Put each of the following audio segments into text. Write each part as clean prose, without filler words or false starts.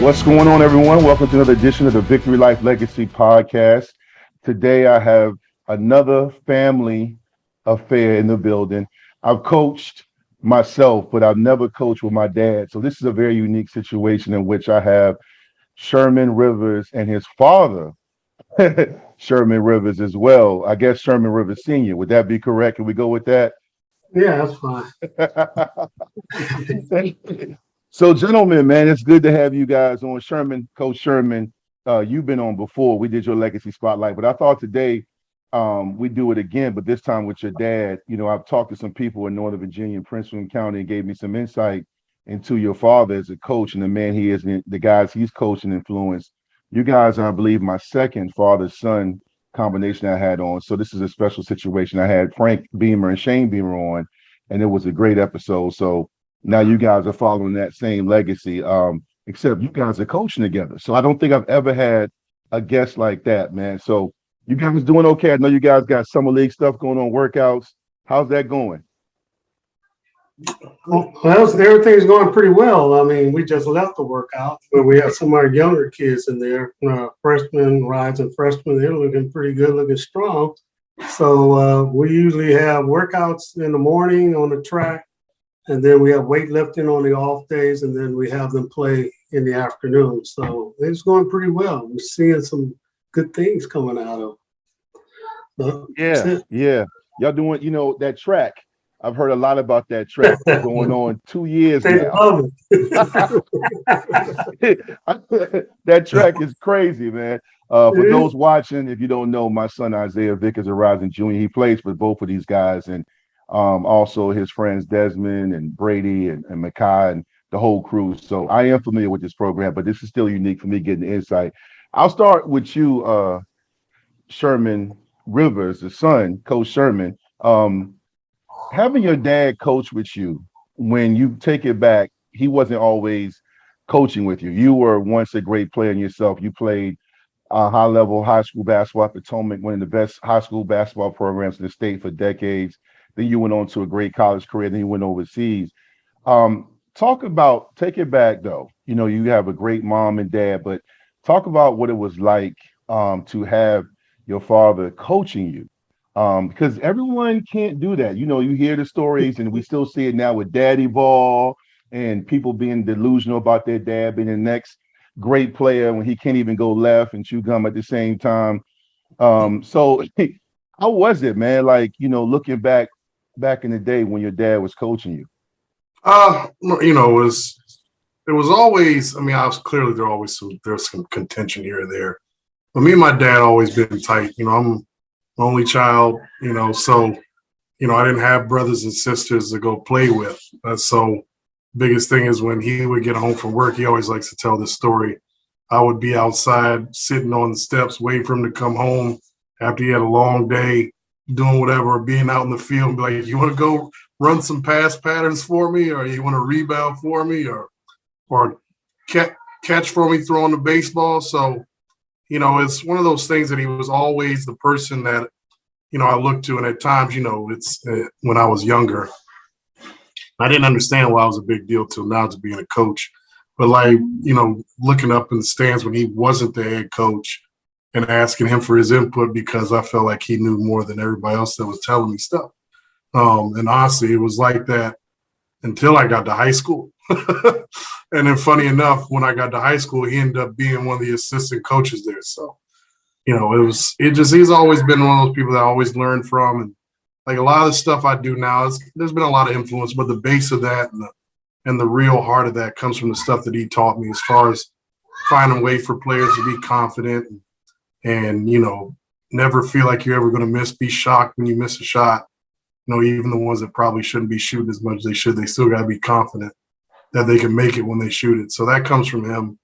What's going on, everyone? Welcome to another edition of the Victory Life Legacy Podcast. Today, I have another family affair in the building. I've coached myself, but I've never coached with my dad. So this is a very unique situation in which I have Sherman Rivers and his father, Sherman Rivers, as well. I guess Sherman Rivers Sr. Would that be correct? Can we go with that? Yeah, that's fine. So, gentlemen, man, it's good to have you guys on. Sherman, Coach Sherman, you've been on before. We did your legacy spotlight, but I thought today we do it again, but this time with your dad. You know, I've talked to some people in Northern Virginia and Prince William County and gave me some insight into your father as a coach and the man he is, and the guys he's coached and influenced. You guys are, I believe, my second father-son combination I had on. So this is a special situation. I had Frank Beamer and Shane Beamer on, and it was a great episode. So now you guys are following that same legacy, except you guys are coaching together. So I don't think I've ever had a guest like that, man. So you guys doing okay? I know you guys got summer league stuff going on, workouts. How's that going? Well, everything's going pretty well. I mean, we just left the workout, but we have some of our younger kids in there, freshmen, rising freshmen. They're looking pretty good, looking strong. So we usually have workouts in the morning on the track, and then we have weightlifting on the off days, and then we have them play in the afternoon. So it's going pretty well. We're seeing some good things coming out of it. Yeah. Y'all doing, that track. I've heard a lot about that track going on 2 years They now. love it. That track is crazy, man. For those watching, if you don't know, my son Isaiah Vick is a rising junior. He plays for both of these guys, and also his friends Desmond and Brady and Makai and the whole crew. So I am familiar with this program, but this is still unique for me getting the insight. I'll start with you, Sherman Rivers, the son, Coach Sherman. Having your dad coach with you, when you take it back, he wasn't always coaching with you. You were once a great player in yourself. You played high-level high school basketball at Potomac, one of the best high school basketball programs in the state for decades. Then you went on to a great college career. Then you went overseas. Take it back, though. You know, you have a great mom and dad, but talk about what it was like to have your father coaching you. Because everyone can't do that. You know, you hear the stories, and we still see it now with Daddy Ball and people being delusional about their dad being the next great player when he can't even go left and chew gum at the same time. So how was it, man? Like, looking back in the day when your dad was coaching you? It was always, I mean, I was clearly there's some contention here and there. But me and my dad always been tight. I'm only child, so, I didn't have brothers and sisters to go play with. So biggest thing is when he would get home from work, he always likes to tell this story. I would be outside sitting on the steps waiting for him to come home after he had a long day, doing whatever, being out in the field and be like, you want to go run some pass patterns for me, or you want to rebound for me, or catch for me throwing the baseball. So, it's one of those things that he was always the person that, I looked to. And at times, it's when I was younger, I didn't understand why it was a big deal till now to being a coach. But looking up in the stands when he wasn't the head coach and asking him for his input because I felt like he knew more than everybody else that was telling me stuff. And honestly, it was like that until I got to high school. And then funny enough, when I got to high school, he ended up being one of the assistant coaches there. So, he's always been one of those people that I always learned from. And like a lot of the stuff I do now, there's been a lot of influence, but the base of that and the real heart of that comes from the stuff that he taught me as far as finding a way for players to be confident and never feel like you're ever going to be shocked when you miss a shot. Even the ones that probably shouldn't be shooting as much as they should, they still got to be confident that they can make it when they shoot it. So that comes from him,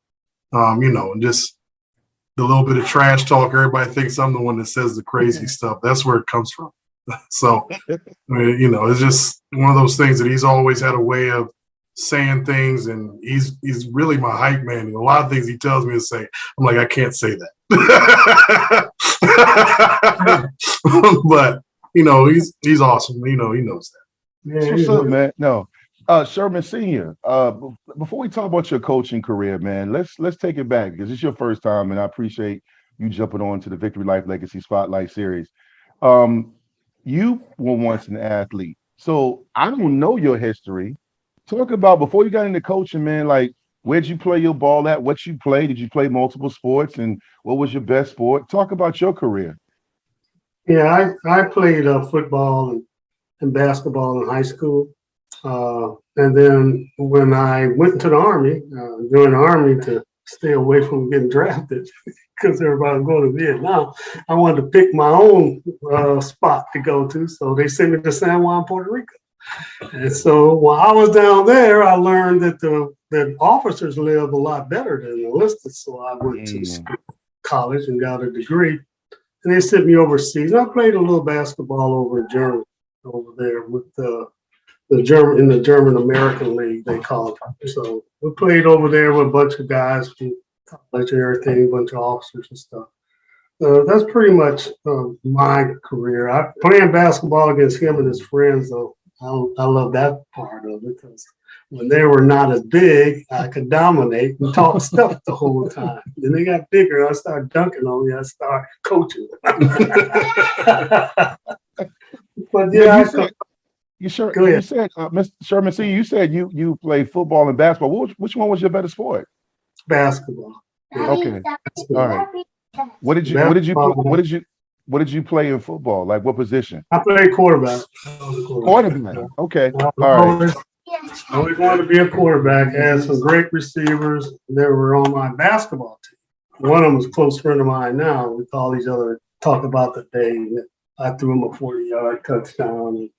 and just the little bit of trash talk. Everybody thinks I'm the one that says the crazy stuff. That's where it comes from. So, it's just one of those things that he's always had a way of saying things, and he's really my hype man. And a lot of things he tells me to say, I'm like, I can't say that. But, he's awesome. He knows that. Yeah, what's up, man? No. Sherman Sr. Before we talk about your coaching career, man, let's take it back because it's your first time, and I appreciate you jumping on to the Victory Life Legacy Spotlight series. Um, you were once an athlete, so I don't know your history. Talk about before you got into coaching, man. Like, where'd you play your ball at? What you play? Did you play multiple sports? And what was your best sport? Talk about your career. Yeah, I played football and basketball in high school. And then when I went into the Army, joined the Army to stay away from getting drafted because everybody was going to Vietnam, I wanted to pick my own spot to go to. So they sent me to San Juan, Puerto Rico. And so while I was down there, I learned that officers live a lot better than enlisted. So I went to college and got a degree. And they sent me overseas. I played a little basketball over in Germany, over there with the German American League, they call it. So we played over there with a bunch of guys from college and everything, a bunch of officers and stuff. That's pretty much my career. I playing basketball against him and his friends, though. I love that part of it because when they were not as big, I could dominate and talk stuff the whole time. Then they got bigger. I started dunking on me. I started coaching. But yeah, you said, Mr. Sherman C, you said you played football and basketball. Which one was your better sport? Basketball. Yeah. Okay. Basketball. All right. What did you play in football? Like what position? I played quarterback. Quarterback. Okay. All right. I always wanted to be a quarterback. I had some great receivers that were on my basketball team. One of them was a close friend of mine now. We call each other, talk about the day. I threw him a 40-yard touchdown.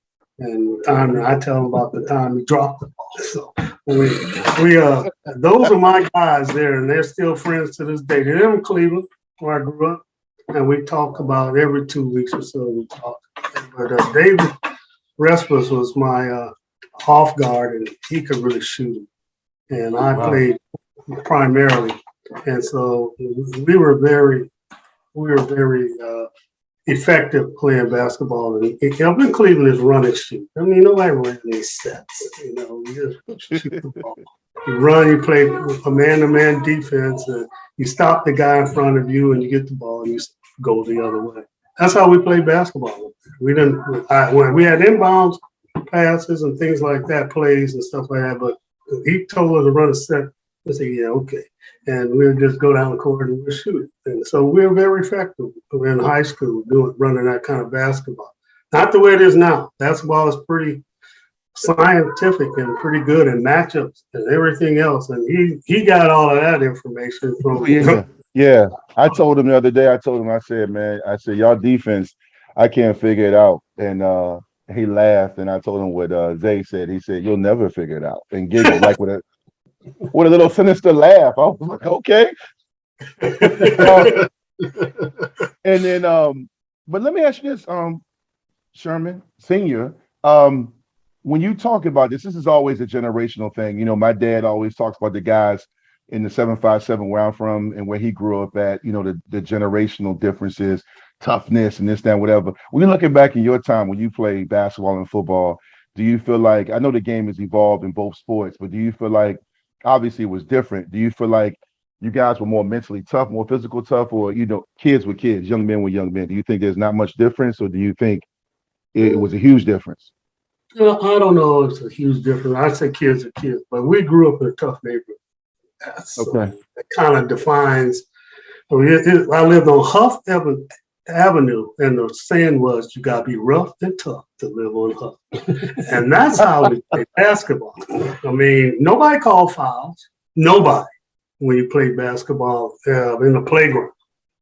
And the time I tell him about the time he dropped the ball. So those are my guys there, and they're still friends to this day. They're in Cleveland, where I grew up, and we talk about every 2 weeks or so. We talk. But David Respers was my off guard, and he could really shoot. And I played primarily, and so we were very effective playing basketball. And up in Cleveland is run and shoot. I mean, nobody ran these sets. You just shoot the ball. You run, you play a man-to-man defense, and you stop the guy in front of you, and you get the ball, and you go the other way. That's how we played basketball. We didn't. When we had inbounds passes and things like that, plays and stuff like that. But he told us to run a set. I said, yeah, okay. And we'll just go down the court and we'll shoot it. And so we were very effective in high school running that kind of basketball. Not the way it is now. Basketball is pretty scientific and pretty good in matchups and everything else. And he got all of that information from Yeah. I told him the other day, I said, y'all defense, I can't figure it out. And he laughed, and I told him what Zay said. He said, you'll never figure it out. And giggled like with a little sinister laugh. I was like, okay. And then, but let me ask you this, Sherman Sr., when you talk about this is always a generational thing. You know, my dad always talks about the guys in the 757 where I'm from and where he grew up at, you know, the generational differences, toughness and this, that, whatever. When you're looking back in your time when you played basketball and football, do you feel like, I know the game has evolved in both sports, but do you feel like, obviously it was different. Do you feel like you guys were more mentally tough, more physical tough, or, you know, kids were kids, young men were young men? Do you think there's not much difference, or do you think it was a huge difference? Well, I don't know if it's a huge difference. I say kids are kids, but we grew up in a tough neighborhood. So Okay. it kind of defines. I lived on Huff Avenue, and the saying was, you got to be rough and tough to live on Huff. And that's how we play basketball. I mean, nobody called fouls. Nobody when you play basketball in the playground.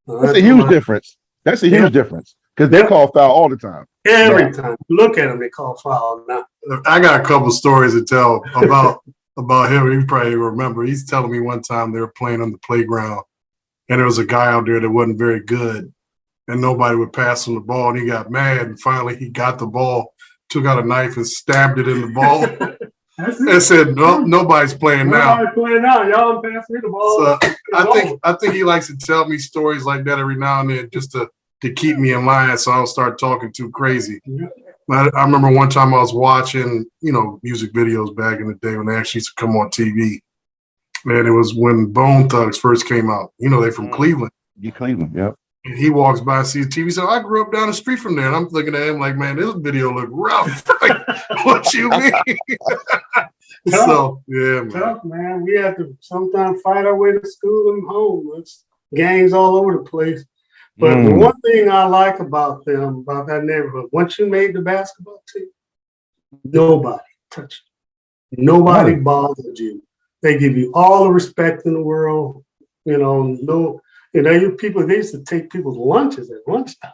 That's a huge difference. That's a huge difference because they call foul all the time. Every time. Look at them, they call foul now. I got a couple stories to tell about him. You probably remember. He's telling me one time they were playing on the playground, and there was a guy out there that wasn't very good, and nobody would pass him the ball, and he got mad, and finally he got the ball, took out a knife and stabbed it in the ball, and said, "No, nobody's playing now." Nobody's playing now. Y'all pass me the ball. So I think he likes to tell me stories like that every now and then just to keep me in line so I don't start talking too crazy. Yeah. I remember one time I was watching, music videos back in the day when they actually used to come on TV. And it was when Bone Thugs first came out. They from Cleveland. You Cleveland, yep. And he walks by and sees TV. So I grew up down the street from there. And I'm looking at him like, man, this video look rough. Like, what you mean? So, yeah, man. Tough, man. We had to sometimes fight our way to school and home. It's gangs all over the place. But the one thing I like about them, about that neighborhood, once you made the basketball team, nobody touched you. Nobody bothered you. They give you all the respect in the world. You people, they used to take people's lunches at lunchtime,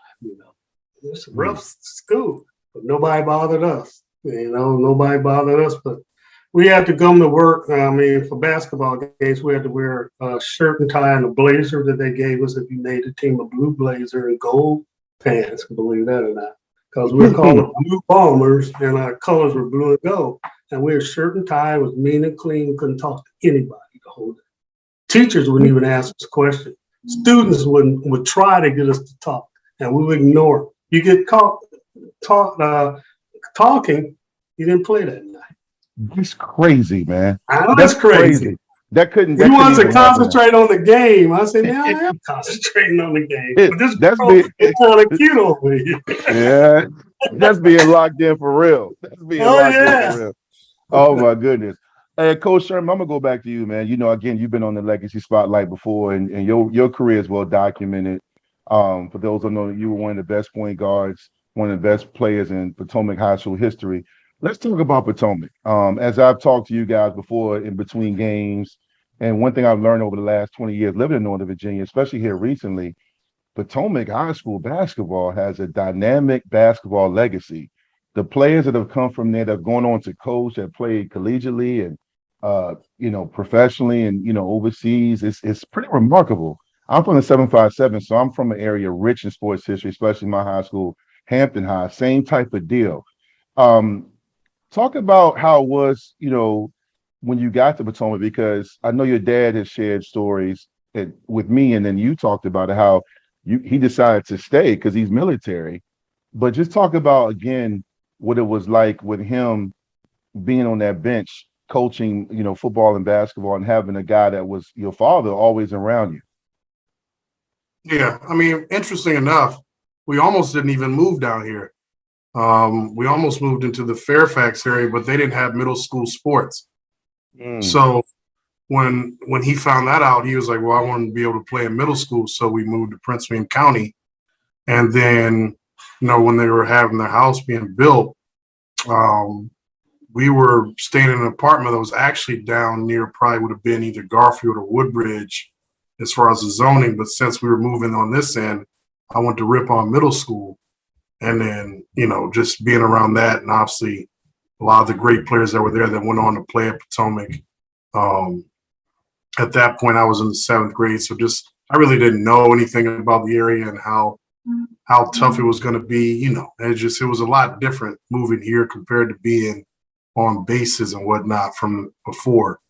It's a rough school, but nobody bothered us. Nobody bothered us, but we had to come to work. For basketball games, we had to wear a shirt and tie and a blazer that they gave us if you made the team, a blue blazer and gold pants, believe that or not. Because we were called the Blue Bombers and our colors were blue and gold. And we were shirt and tie, was mean and clean, we couldn't talk to anybody the whole day. Teachers wouldn't even ask us questions. Students would try to get us to talk, and we would ignore them. You get caught talking, you didn't play that night. That's crazy, man. I know that's crazy. That couldn't. He wants to concentrate on the game. I said, man, I am concentrating on the game. But this it's kind of cute over here. Yeah, that's being locked in for real. That's being locked in for real. Oh my goodness. Hey, Coach Sherman, I'm gonna go back to you, man. Again, you've been on the legacy spotlight before, and your career is well documented. For those who know, you were one of the best point guards, one of the best players in Potomac High School history. Let's talk about Potomac. As I've talked to you guys before in between games, and one thing I've learned over the last 20 years living in Northern Virginia, especially here recently, Potomac High School basketball has a dynamic basketball legacy. The players that have come from there that have gone on to coach, that played collegiately and professionally and overseas, it's pretty remarkable. I'm from the 757, so I'm from an area rich in sports history, especially my high school, Hampton High, same type of deal. Talk about how it was, when you got to Potomac, because I know your dad has shared stories with me, and then you talked about it, how he decided to stay because he's military. But just talk about, again, what it was like with him being on that bench, coaching, football and basketball, and having a guy that was your father always around you. Yeah, interesting enough, we almost didn't even move down here. We almost moved into the Fairfax area, but they didn't have middle school sports. So when he found that out, he was like, well, I want to be able to play in middle school. So we moved to Prince William County. And then, when they were having their house being built, we were staying in an apartment that was actually down near, probably would have been either Garfield or Woodbridge as far as the zoning. But since we were moving on this end, I went to Ripon Middle School. And then, just being around that, and obviously a lot of the great players that were there that went on to play at Potomac. At that point, I was in the 7th grade. So I really didn't know anything about the area and how tough it was going to be. It was a lot different moving here compared to being on bases and whatnot from before.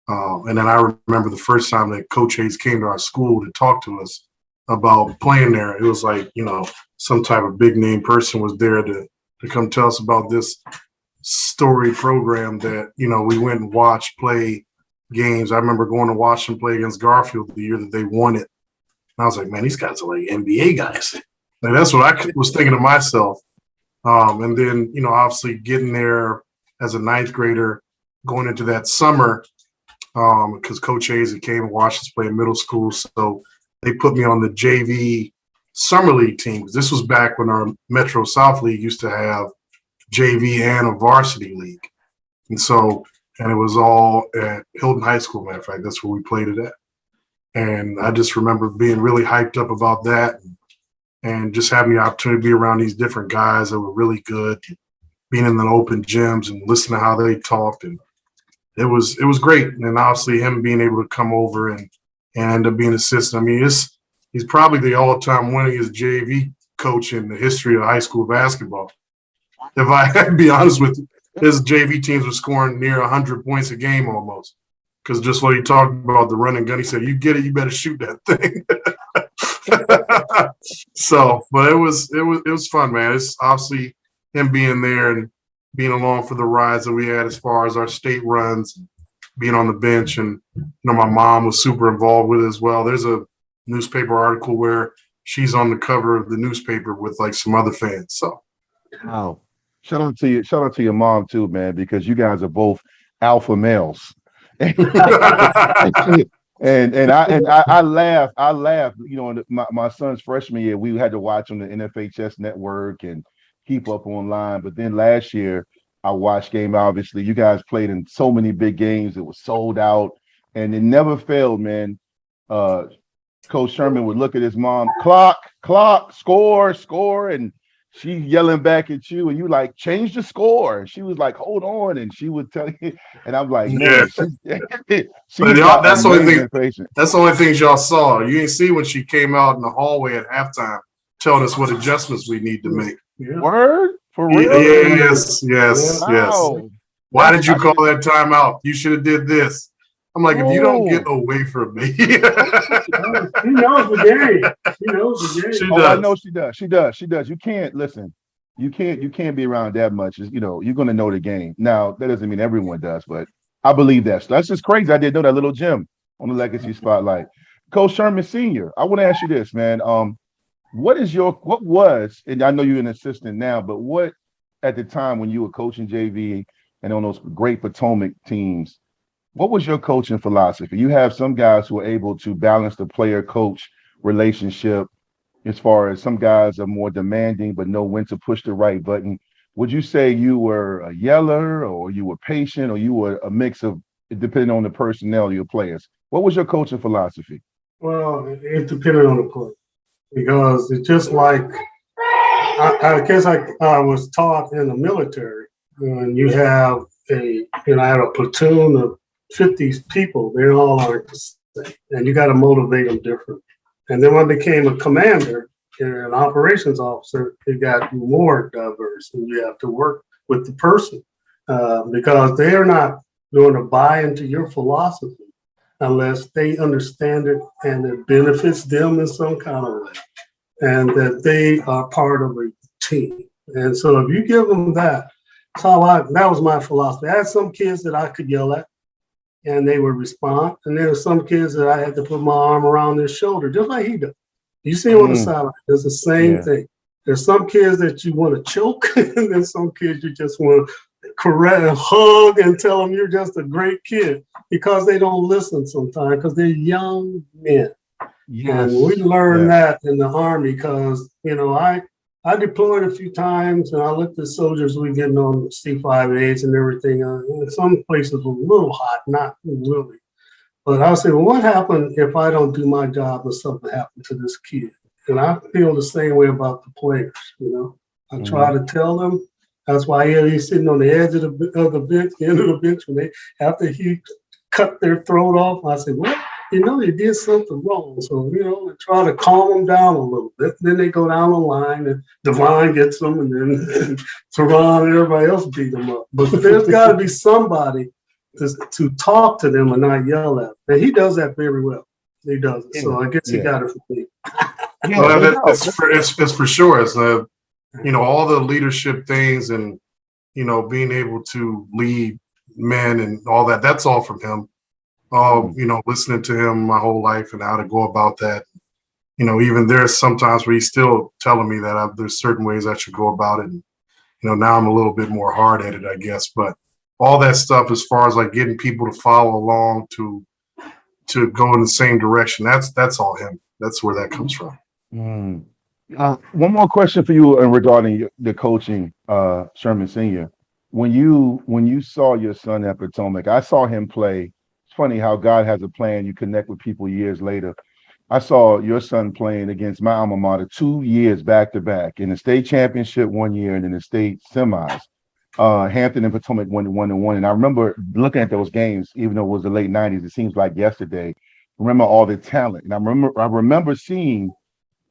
And then I remember the first time that Coach Hayes came to our school to talk to us about playing there. It was like, some type of big name person was there to come tell us about this story program that, we went and watched play games. I remember going to watch them play against Garfield the year that they won it. And I was like, man, these guys are like NBA guys. Like, that's what I was thinking to myself. And then, obviously getting there as a 9th grader, going into that summer, because Coach Hayes came and watched us play in middle school. So they put me on the JV summer league team, because this was back when our Metro South League used to have JV and a varsity league. And it was all at Hilton High School, matter of fact. That's where we played it at. And I just remember being really hyped up about that and just having the opportunity to be around these different guys that were really good, being in the open gyms and listening to how they talked. And it was great. And obviously him being able to come over and end up being assistant. He's probably the all-time winningest JV coach in the history of high school basketball. If I had to be honest with you, his JV teams were scoring near 100 points a game almost. Because just what he talked about, the run and gun, he said, you get it, you better shoot that thing. So, but it was fun, man. It's obviously him being there and being along for the rides that we had as far as our state runs, being on the bench. And, my mom was super involved with it as well. There's a newspaper article where she's on the cover of the newspaper with like some other fans. So, wow. Shout out to you. Shout out to your mom too, man, because you guys are both alpha males. And I laughed. In my son's freshman year, we had to watch on the NFHS network and keep up online. But then last year, I watched game. Obviously, you guys played in so many big games. It was sold out, and it never failed, man. Uh, Coach Sherman would look at his mom, clock, score, and she yelling back at you, and you like change the score. And she was like, hold on, and she would tell you, and I'm like, man, she's got that's the only thing. patience. That's the only things y'all saw. You didn't see when she came out in the hallway at halftime telling us what adjustments we need to make. Yeah. Word for real? Yes. Wow. Why did you call that timeout? You should have did this. I'm like, if you don't get away from me. She knows the game. She knows the game. She Oh, does. I know she does. You can't listen. You can't be around that much. You're gonna know the game. Now, that doesn't mean everyone does, but I believe that. So that's just crazy. I didn't know that little gem on the Legacy Spotlight. Coach Sherman Sr., I want to ask you this, man. What was, and I know you're an assistant now, but what at the time when you were coaching JV and on those great Potomac teams, what was your coaching philosophy? You have some guys who are able to balance the player-coach relationship as far as some guys are more demanding but know when to push the right button. Would you say you were a yeller or you were patient or you were a mix of, depending on the personnel of your players? What was your coaching philosophy? Well, it depended on the play because it's just like, I guess I was taught in the military when you have I had a platoon of 50 people, they all aren't the same, and you got to motivate them different. And then when I became a commander and an operations officer, it got more diverse, and you have to work with the person because they're not going to buy into your philosophy unless they understand it and it benefits them in some kind of way, and that they are part of a team. And so if you give them that, that was my philosophy. I had some kids that I could yell at, and they would respond. And there were some kids that I had to put my arm around their shoulder, just like he does. You see him on the sideline, it's the same thing. There's some kids that you want to choke, and then some kids you just want to correct and hug and tell them you're just a great kid because they don't listen sometimes because they're young men. Yes. And we learned that in the Army because, I deployed a few times and I looked at soldiers we getting on C5As and everything. Some places were a little hot, not really. But I said, well, what happened if I don't do my job and something happened to this kid? And I feel the same way about the players, I try to tell them. That's why he's sitting on the edge of the bench, the end of the bench, after he cut their throat off. I said, well, you did something wrong. So, I try to calm them down a little bit. Then they go down the line and Devon gets them and then Teron and everybody else beat them up. But there's got to be somebody to talk to them and not yell at them. And he does that very well. He does it. So I guess he got it from me. It's for sure. It's all the leadership things and, being able to lead men and all that, that's all from him. Listening to him my whole life and how to go about that. Even there's sometimes where he's still telling me that there's certain ways I should go about it. And, now I'm a little bit more hard-headed, I guess. But all that stuff as far as like getting people to follow along to go in the same direction, that's all him. That's where that comes from. One more question for you regarding the coaching, Sherman Sr. When you saw your son at Potomac, I saw him play. It's funny how God has a plan. You connect with people years later. I saw your son playing against my alma mater 2 years back to back in the state championship 1 year and in the state semis. Hampton and Potomac won 1-1. And I remember looking at those games, even though it was the late 90s, it seems like yesterday. Remember all the talent. And I remember seeing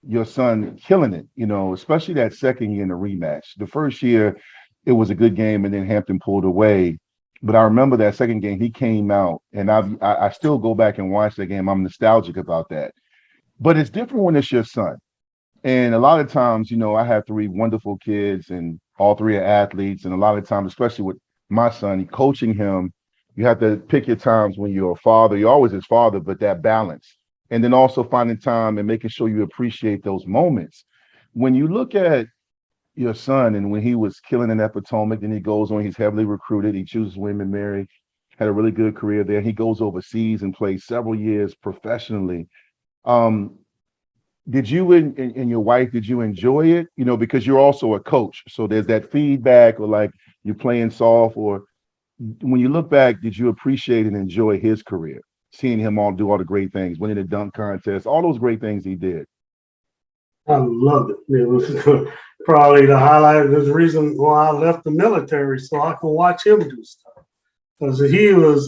your son killing it, especially that second year in the rematch. The first year, it was a good game, and then Hampton pulled away. But I remember that second game, he came out, and I still go back and watch that game. I'm nostalgic about that. But it's different when it's your son. And a lot of times, I have three wonderful kids, and all three are athletes. And a lot of times, especially with my son, coaching him, you have to pick your times when you're a father. You're always his father, but that balance. And then also finding time and making sure you appreciate those moments. When you look at your son and when he was killing in that Potomac, then he goes on, he's heavily recruited. He chooses William and Mary, had a really good career there. He goes overseas and plays several years professionally. Um, did you and your wife, did you enjoy it? Because you're also a coach. So there's that feedback, or like you're playing soft, or when you look back, did you appreciate and enjoy his career? Seeing him do all the great things, winning the dunk contest, all those great things he did. I loved it. It was probably the highlight. There's the reason why I left the military, so I could watch him do stuff. Because he was,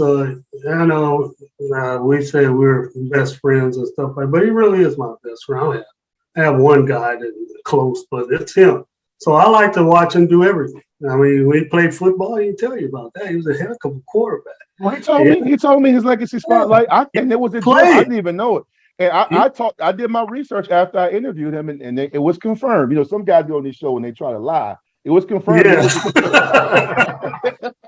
we say we're best friends and stuff like, but he really is my best friend. I have one guy that's close, but it's him. So I like to watch him do everything. I mean, we played football. He can tell you about that. He was a heck of a quarterback. Well, he told me his legacy spotlight. And there was a joke. I didn't even know it. And I did my research after I interviewed him, and it was confirmed. Some guys go on this show and they try to lie. It was confirmed. Yeah.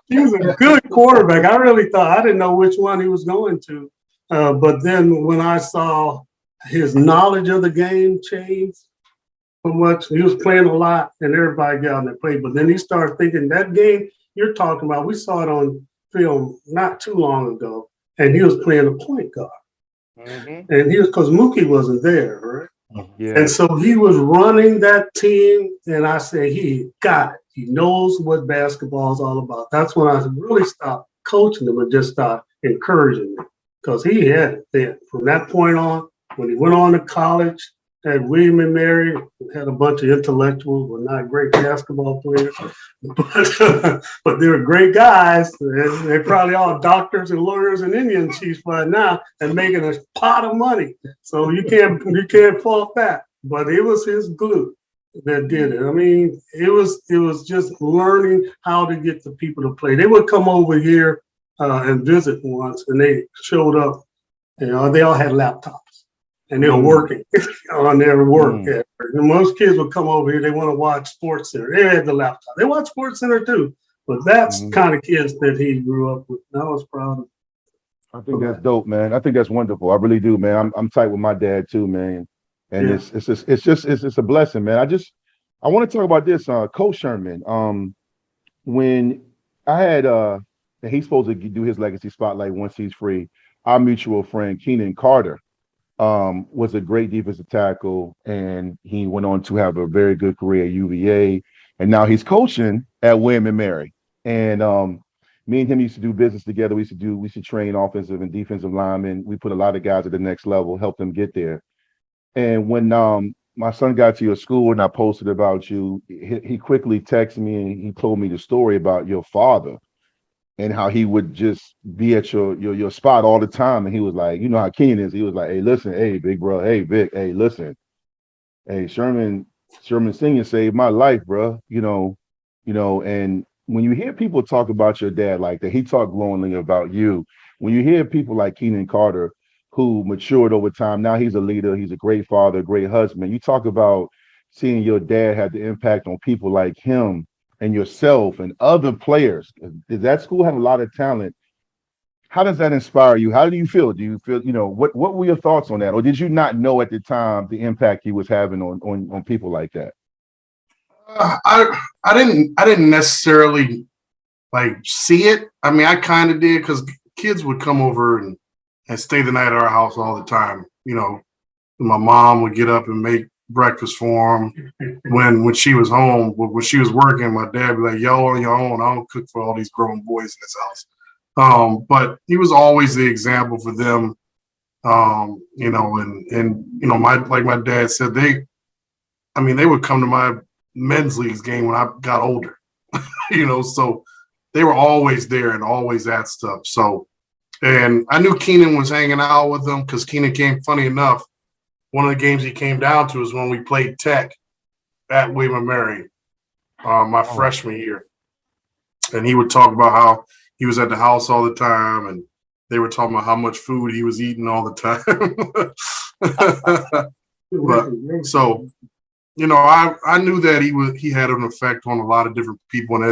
He was a good quarterback. I really thought, I didn't know which one he was going to. But then when I saw his knowledge of the game change so much, he was playing a lot and everybody got on there played. But then he started thinking that game you're talking about, we saw it on film not too long ago, and he was playing a point guard. Mm-hmm. And he was, because Mookie wasn't there, right? Yeah. And so he was running that team, and I said, he got it. He knows what basketball is all about. That's when I really stopped coaching him and just started encouraging him, because he had it then. From that point on, when he went on to college, had William and Mary, had a bunch of intellectuals, but not great basketball players. But they were great guys. They're probably all doctors and lawyers and Indian chiefs by now and making a pot of money. So you can't fault that. But it was his glue that did it. I mean, it was just learning how to get the people to play. They would come over here and visit once, and they showed up. They all had laptops. And they were working on their work. Yeah. Most kids would come over here, they want to watch Sports Center. They had the laptop. They watch Sports Center too. But that's kind of kids that he grew up with. And I was proud of. I think that's dope, man. I think that's wonderful. I really do, man. I'm tight with my dad too, man. And it's a blessing, man. I want to talk about this, Coach Sherman. When I had and he's supposed to do his legacy spotlight once he's free. Our mutual friend Keenan Carter was a great defensive tackle, and he went on to have a very good career at UVA, and now he's coaching at William and Mary. And me and him used to do business together. We used to train offensive and defensive linemen. We put a lot of guys at the next level, help them get there. And when my son got to your school and I posted about you, he quickly texted me and he told me the story about your father and how he would just be at your spot all the time. And he was like, you know how Keenan is. He was like, hey, listen, hey, big bro, hey, Vic, hey, listen. Hey, Sherman Sr. saved my life, bro. And when you hear people talk about your dad like that, he talked glowingly about you. When you hear people like Keenan Carter, who matured over time, now he's a leader, he's a great father, a great husband. You talk about seeing your dad have the impact on people like him and yourself and other players. Does that school have a lot of talent? How does that inspire you? How do you feel? Do you feel, what were your thoughts on that? Or did you not know at the time the impact he was having on people like that? I didn't necessarily like see it. I mean, I kind of did, because kids would come over and stay the night at our house all the time. My mom would get up and make breakfast for him when she was home. But when she was working, my dad would be like, "Y'all on your own. I don't cook for all these grown boys in this house." But he was always the example for them. My dad said they would come to my men's leagues game when I got older, so they were always there and always at stuff. So, and I knew Keenan was hanging out with them, because Keenan came, funny enough, one of the games he came down to was when we played Tech at William & Mary my freshman year. And he would talk about how he was at the house all the time, and they were talking about how much food he was eating all the time. I knew that he had an effect on a lot of different people. And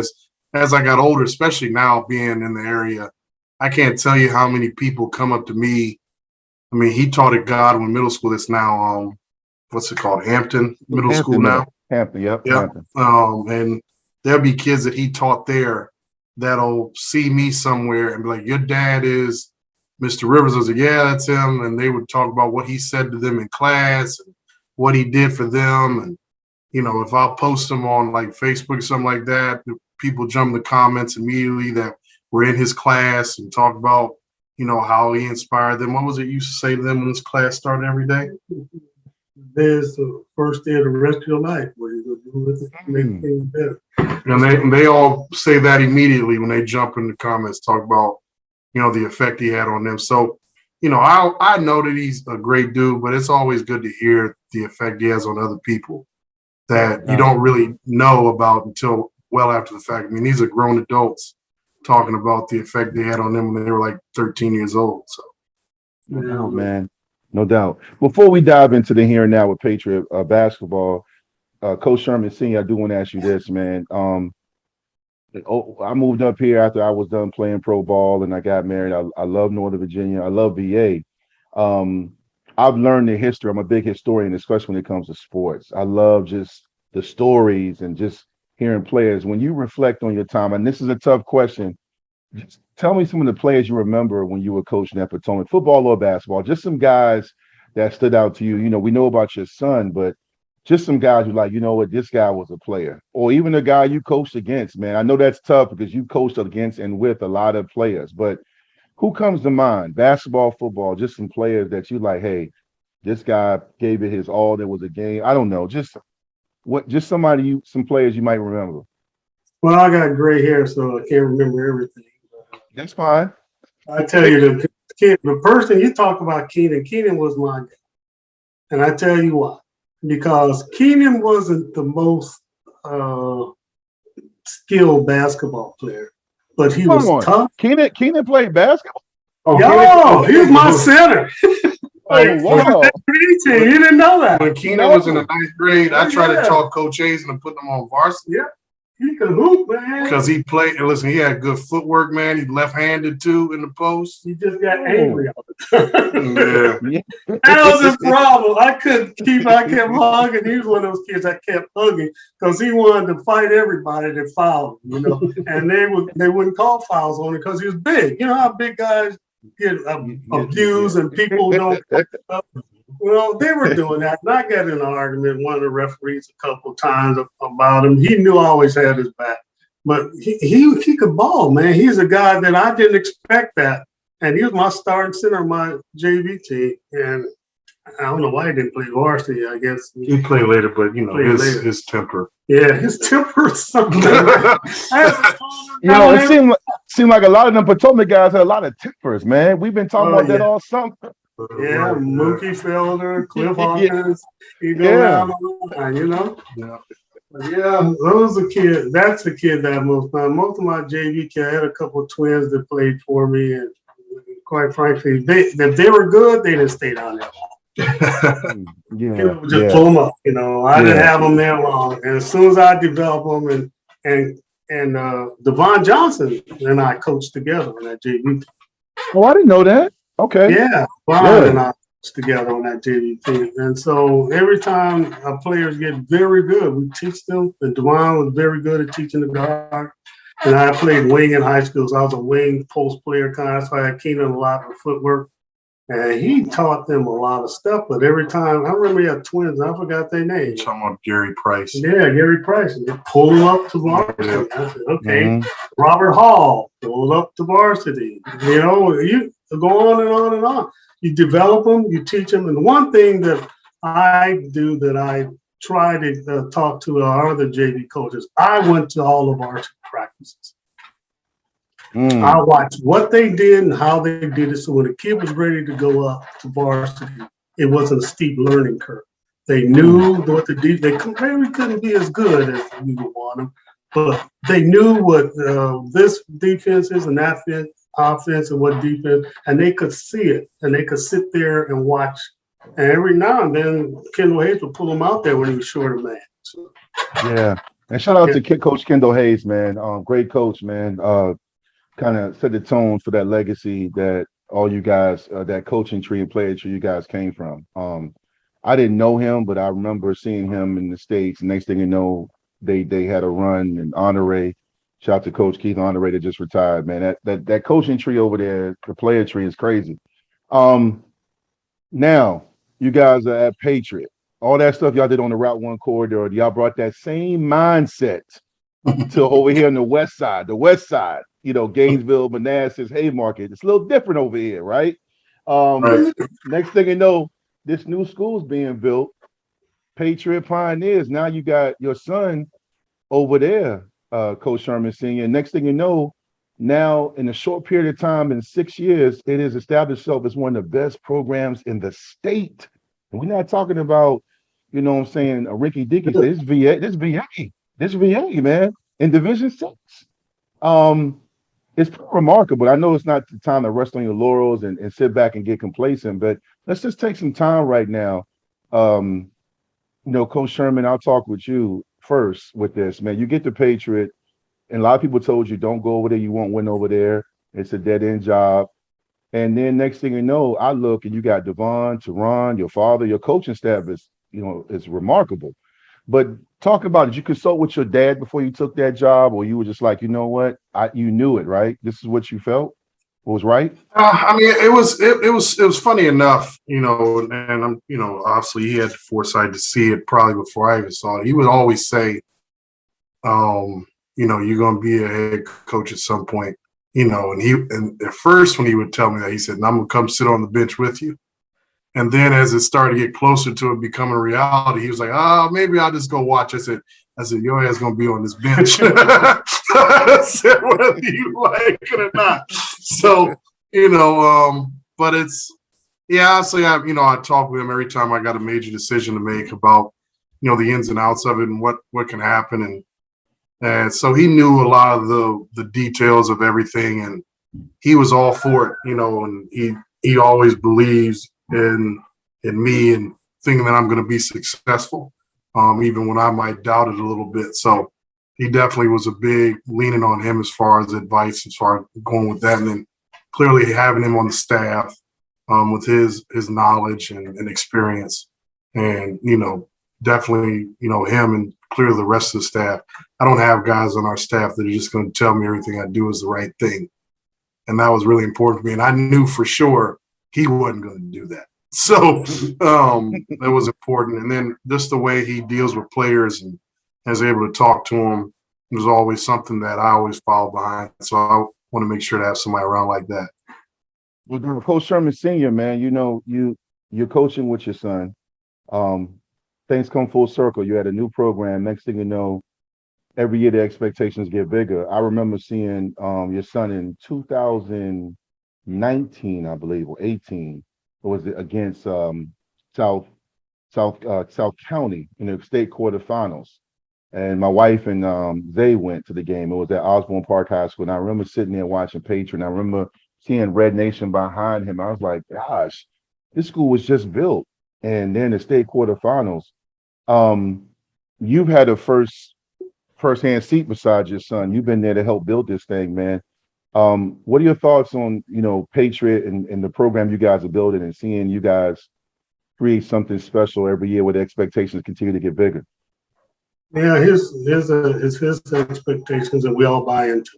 as I got older, especially now being in the area, I can't tell you how many people come up to me. I mean, he taught at Godwin Middle School. It's now, what's it called? Hampton Middle School now. Hampton, yep. Hampton. And there'll be kids that he taught there that'll see me somewhere and be like, your dad is Mr. Rivers. I was like, yeah, that's him. And they would talk about what he said to them in class and what he did for them. And, if I'll post them on like Facebook or something like that, people jump in the comments immediately that were in his class and talk about, how he inspired them. What was it you used to say to them when his class started every day? There's the first day of the rest of your life. What are you going to do with it to make things better? And they all say that immediately when they jump in the comments, talk about, the effect he had on them. So, I know that he's a great dude, but it's always good to hear the effect he has on other people that you don't really know about until well after the fact. I mean, these are grown adults talking about the effect they had on them when they were like 13 years old. So, no doubt, man. No doubt. Before we dive into the here and now with Patriot basketball, Coach Sherman Sr., I do want to ask you this, man. I moved up here after I was done playing pro ball and I got married. I love Northern Virginia. I love VA. I've learned the history. I'm a big historian, especially when it comes to sports. I love just the stories and just hearing players. When you reflect on your time, and this is a tough question, just tell me some of the players you remember when you were coaching at Potomac, football or basketball, just some guys that stood out to you. We know about your son, but just some guys who like, what, this guy was a player. Or even a guy you coached against, man. I know that's tough because you coached against and with a lot of players, but who comes to mind? Basketball, football, just some players that you like, hey, this guy gave it his all. There was a game. I don't know. Just some players you might remember. Well, I got gray hair, so I can't remember everything. That's fine. I tell you, the person you talk about, Keenan was my guy. And I tell you why. Because Keenan wasn't the most skilled basketball player, but he was tough. Keenan played basketball? Oh, he was my center. Wow. You didn't know that. When Keenan was in the 9th grade, I tried to talk Coach Hayes and put him on varsity. Yeah. He could hoop, man. Because he played, and listen, he had good footwork, man. He left-handed too in the post. He just got angry all the time. Yeah. That was his problem. I kept hugging. He was one of those kids I kept hugging because he wanted to fight everybody that fouled him, and they wouldn't call fouls on him because he was big. You know how big guys get abused and people don't. Well, they were doing that, and I got in an argument with one of the referees a couple of times about him. He knew I always had his back, but he could ball, man. He's a guy that I didn't expect that, and he was my starting center of my JV team. And I don't know why he didn't play varsity. I guess he played later, but his temper. Yeah, his temper is something. It seemed like a lot of them Potomac guys had a lot of tempers, man. We've been talking about that all summer. Yeah, Mookie Felder, Cliff Hawkins, he go down the line, Yeah, those are kids. That's the kid that most of my JV kids. I had a couple of twins that played for me, and quite frankly, if they were good, they didn't stay down there long. Just pull them up. I didn't have them there long, and as soon as I developed them, and Devon Johnson and I coached together on that JV. Oh, I didn't know that. Okay. Yeah, Brian and I was together on that JV team. And so every time our players get very good, we teach them. And Devon was very good at teaching the guard. And I played wing in high school, so I was a wing post player kind of. That's why I had Keenan a lot with footwork. And he taught them a lot of stuff. But every time, I remember he had twins. I forgot their names. You're talking about Gary Price. Yeah, Gary Price. And they pull him up to varsity. I said, okay. Robert Hall pulled up to varsity. You go on and on and on. You develop them, you teach them. And one thing that I do that I try to talk to our other JV coaches, I went to all of our practices. I watched what they did and how they did it. So when the kid was ready to go up to varsity, it wasn't a steep learning curve. They knew what to do. They couldn't be as good as we would want them, but they knew what this defense is and that offense and what defense, and they could see it, and they could sit there and watch And every now and then, Kendall Hayes would pull him out there when he was short of man. So, Yeah. And shout out yeah. to Coach Kendall Hayes, man. Great coach, man. Kind of set the tone for that legacy that all you guys, that coaching tree and player tree you guys came from. I didn't know him, but I remember seeing him in the States. Next thing you know, they had a run and Honore. Shout out to Coach Keith Honore that just retired, man. That coaching tree over there, the player tree is crazy. Um, Now you guys are at Patriot. All that stuff y'all did on the Route One corridor, y'all brought that same mindset to over here on the west side. The west side, Gainesville, Manassas, Haymarket. It's a little different over here, right? Right. Next thing you know, this new school's being built. Patriot Pioneers. Now you got your son over there, Coach Sherman Sr. Next thing you know, now in a short period of time, in 6 years, it has established itself as one of the best programs in the state. And we're not talking about, what I'm saying, a Ricky Dickey. This VA, man, in Division 6. Um, it's pretty remarkable. I know it's not the time to rest on your laurels and sit back and get complacent, but let's just take some time right now. Um, Coach Sherman, I'll talk with you first with this, man. You get the Patriot, and a lot of people told you don't go over there, you won't win over there. It's a dead end job. And then next thing you know, I look and you got Devon, Teron, your father, your coaching staff is remarkable. But talk about it. You consult with your dad before you took that job, or you were just like, you know what? You knew it, right? This is what you felt was right. I mean, it was funny enough, and I'm, obviously he had the foresight to see it probably before I even saw it. He would always say, you're going to be a head coach at some point, and at first when he would tell me that, he said, and I'm going to come sit on the bench with you. And then as it started to get closer to it becoming a reality, he was like, maybe I'll just go watch. I said, your ass going to be on this bench. I said, whether you like it or not. So, but honestly, I talk with him every time I got a major decision to make about, the ins and outs of it and what can happen. And so he knew a lot of the details of everything, and he was all for it, and he always believes in me and thinking that I'm going to be successful, even when I might doubt it a little bit. So he definitely was a big leaning on him as far as advice, as far as going with that. And then clearly having him on the staff with his knowledge and experience, and, definitely, him and clearly the rest of the staff. I don't have guys on our staff that are just going to tell me everything I do is the right thing. And that was really important for me. And I knew for sure he wasn't going to do that. So that was important. And then just the way he deals with players and is able to talk to them was always something that I always follow behind. So I want to make sure to have somebody around like that. Well, Coach Sherman Sr., man, you're coaching with your son. Things come full circle. You had a new program. Next thing you know, every year the expectations get bigger. I remember seeing your son in 2019, I believe, or 18. Or was it against South County in the state quarterfinals? And my wife and they went to the game. It was at Osborne Park High School. And I remember sitting there watching Patriot. And I remember seeing Red Nation behind him. I was like, gosh, this school was just built. And then the state quarterfinals. You've had a first-hand seat beside your son. You've been there to help build this thing, man. What are your thoughts on, Patriot and the program you guys are building and seeing you guys create something special every year where the expectations continue to get bigger? Yeah, his expectations that we all buy into.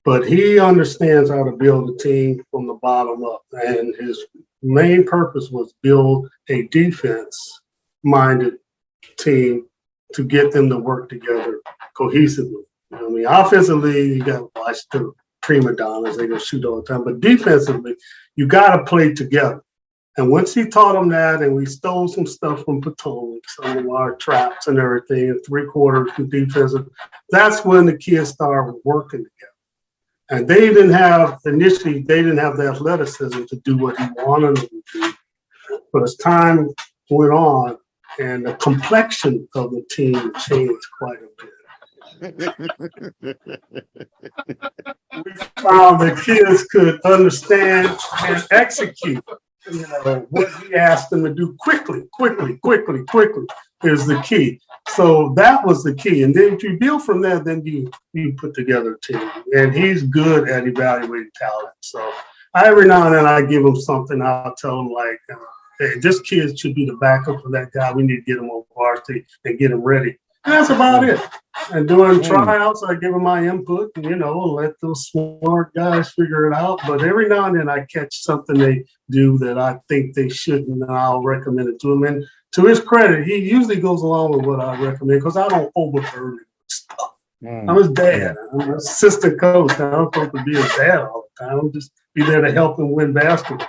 But he understands how to build a team from the bottom up. And his main purpose was build a defense-minded team to get them to work together cohesively. Offensively, you got to watch the prima donnas. They're going to shoot all the time. But defensively, you got to play together. And once he taught them that, and we stole some stuff from Potomac, some of our traps and everything, and three-quarters defensive, that's when the kids started working together. And initially, they didn't have the athleticism to do what he wanted them to do. But as time went on, and the complexion of the team changed quite a bit. We found that kids could understand and execute what he asked them to do quickly is the key. So that was the key. And then if you build from there, then you put together a team. And he's good at evaluating talent. So every now and then I give him something. I'll tell him like, hey, this kid should be the backup for that guy. We need to get him on varsity and get him ready. And that's about it. And during tryouts, I give them my input, and, let those smart guys figure it out. But every now and then I catch something they do that I think they shouldn't, and I'll recommend it to him. And to his credit, he usually goes along with what I recommend because I don't overburden stuff. I'm his dad. I'm an assistant coach. I'm not supposed to be his dad all the time. I'm just be there to help him win basketball.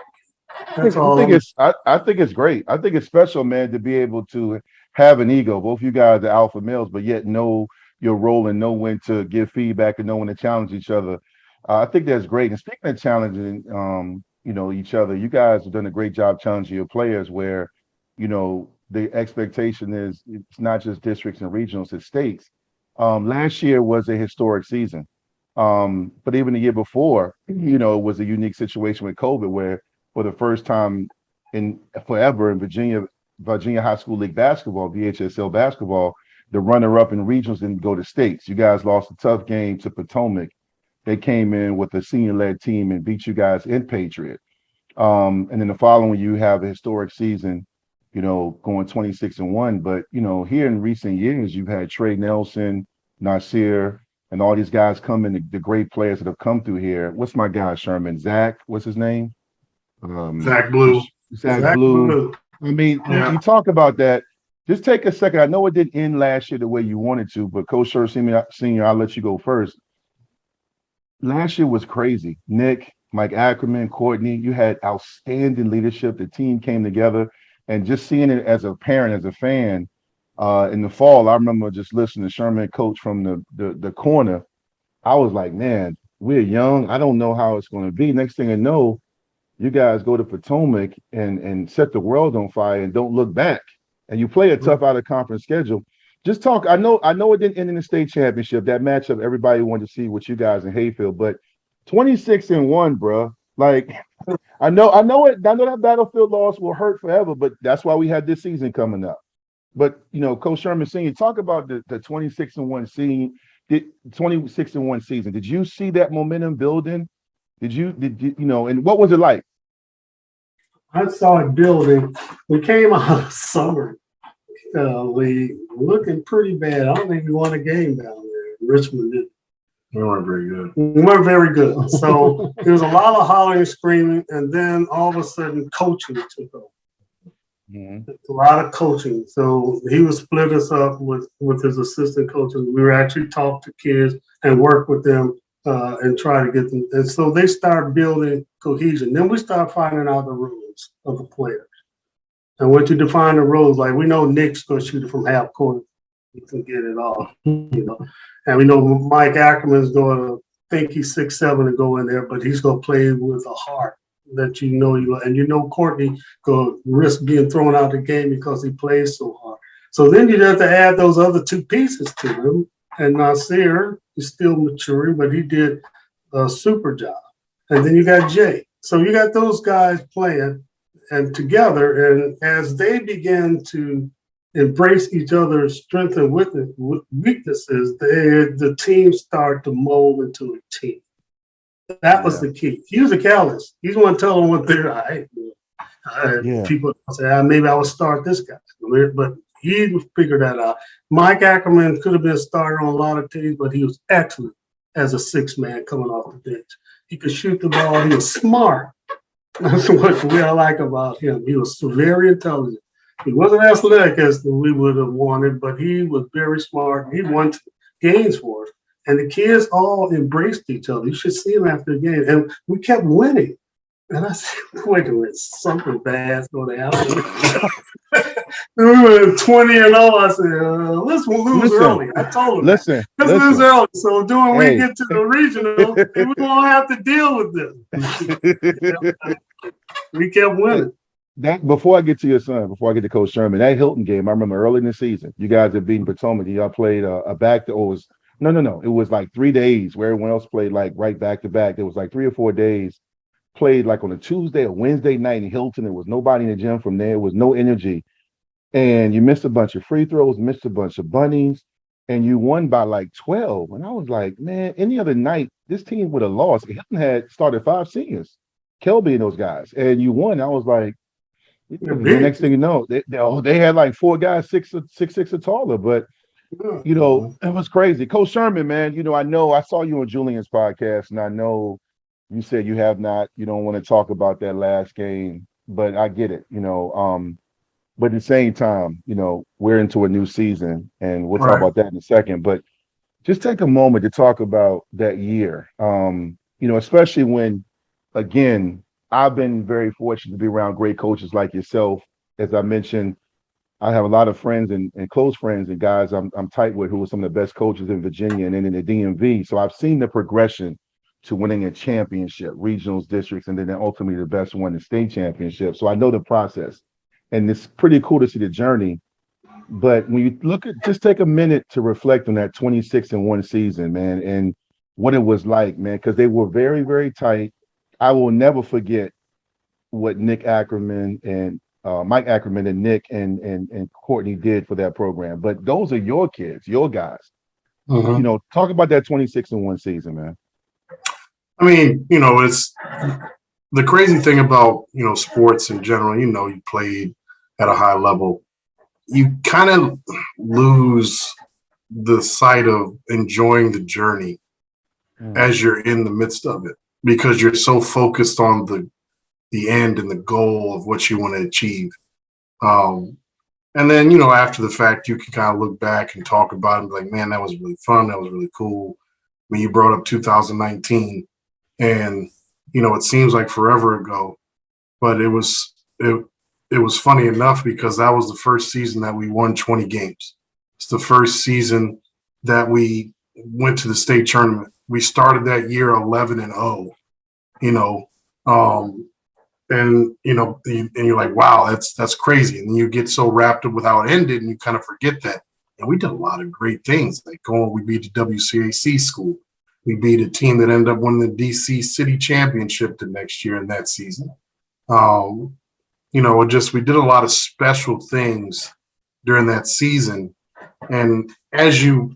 That's all. I think it's great. I think it's special, man, to be able to have an ego. Both you guys are alpha males, but yet know your role and know when to give feedback and know when to challenge each other. I think that's great. And speaking of challenging, each other, you guys have done a great job challenging your players where, the expectation is it's not just districts and regionals, it's states. Last year was a historic season. But even the year before, it was a unique situation with COVID where for the first time in forever in Virginia High School League basketball, VHSL basketball, the runner-up in regionals didn't go to states. You guys lost a tough game to Potomac. They came in with a senior-led team and beat you guys in Patriot. And then the following, you have a historic season, going 26-1. But, here in recent years, you've had Trey Nelson, Nasir, and all these guys come in, the great players that have come through here. What's my guy, Sherman? Zach, what's his name? Zach Blue. Zach Blue. I mean, you talk about that. Just take a second. I know it didn't end last year the way you wanted to, but Coach Sherman Sr., I'll let you go first. Last year was crazy. Nick, Mike Ackerman, Courtney, you had outstanding leadership. The team came together, and just seeing it as a parent, as a fan, in the fall, I remember just listening to Sherman coach from the corner. I was like, man, we're young. I don't know how it's going to be. Next thing I know, you guys go to Potomac and set the world on fire and don't look back. And you play a tough out of conference schedule. Just talk. I know it didn't end in the state championship. That matchup, everybody wanted to see what you guys in Hayfield, but 26-1, bro. Like, I know that Battlefield loss will hurt forever, but that's why we had this season coming up. But Coach Sherman Sr., talk about the 26-1 season. 26-1 season. Did you see that momentum building? Did you and what was it like? I saw it building. We came out of summer league looking pretty bad. I don't think we won a game down there. Richmond did. We weren't very good. We weren't very good. So there was a lot of hollering, screaming, and then all of a sudden coaching took over. Mm-hmm. A lot of coaching. So he would split us up with his assistant coaches. We were actually talk to kids and work with them and try to get them. And so they start building cohesion. Then we start finding out the rules of the players. And once you define the rules, like we know Nick's going to shoot it from half court. He can get it off, And we know Mike Ackerman's going to think he's 6'7" and go in there, but he's going to play with a heart that and Courtney going to risk being thrown out of the game because he plays so hard. So then you'd have to add those other two pieces to him. And Nasir is still maturing, but he did a super job. And then you got Jay. So you got those guys playing and together. And as they begin to embrace each other's strengths and weaknesses, the team start to mold into a team. That was the key. He was a catalyst. He's the one telling what they're right. People say, maybe I would start this guy. But he figured that out. Mike Ackerman could have been a starter on a lot of teams, but he was excellent as a six-man coming off the bench. He could shoot the ball. He was smart. That's what we like about him. He was very intelligent. He wasn't athletic as we would have wanted, but he was very smart. He won games for us. And the kids all embraced each other. You should see them after the game. And we kept winning. And I said, wait a minute, something bad's going to happen. We were 20-0. I said, let's lose early. I told him, let's lose early. So when we get to the regional, we won't have to deal with this. We kept winning. Before I get to your son, before I get to Coach Sherman, that Hilton game, I remember early in the season, you guys had beaten Potomac. Y'all played a back to, it was like 3 days where everyone else played like right back to back. There was like 3 or 4 days played like on a Tuesday or Wednesday night in Hilton. There was nobody in the gym from there. There was no energy. And you missed a bunch of free throws, missed a bunch of bunnies, and you won by like 12. And I was like, man, any other night, this team would have lost. Hilton had started 5 seniors, Kelby and those guys, and you won. I was like, the next thing you know, they had like 4 guys, 6'6" or taller. But it was crazy. Coach Sherman, man, I know I saw you on Julian's podcast, and I know you said you don't want to talk about that last game, but I get it, but at the same time, we're into a new season, and we'll talk about that in a second. But just take a moment to talk about that year, especially when, again, I've been very fortunate to be around great coaches like yourself. As I mentioned, I have a lot of friends and close friends and guys I'm tight with who are some of the best coaches in Virginia and then in the DMV. So I've seen the progression to winning a championship, regionals, districts, and then ultimately the best one, the state championship. So I know the process. And it's pretty cool to see the journey. But when you just take a minute to reflect on that 26-1 season, man, and what it was like, man, because they were very, very tight. I will never forget what Nick Ackerman and Mike Ackerman and Nick and Courtney did for that program. But those are your kids, your guys. Mm-hmm. Talk about that 26-1 season, man. I mean, it's the crazy thing about, sports in general, you played at a high level, you kind of lose the sight of enjoying the journey as you're in the midst of it, because you're so focused on the end and the goal of what you want to achieve. And then, after the fact, you can kind of look back and talk about it and be like, man, that was really fun. That was really cool. When you brought up 2019 and, it seems like forever ago, but it was funny enough because that was the first season that we won 20 games. It's the first season that we went to the state tournament. We started that year 11-0, and you're like, wow, that's crazy. And then you get so wrapped up with how it ended, and you kind of forget that. And we did a lot of great things, like we beat the WCAC school. We beat a team that ended up winning the DC City Championship the next year in that season. We did a lot of special things during that season. And as you're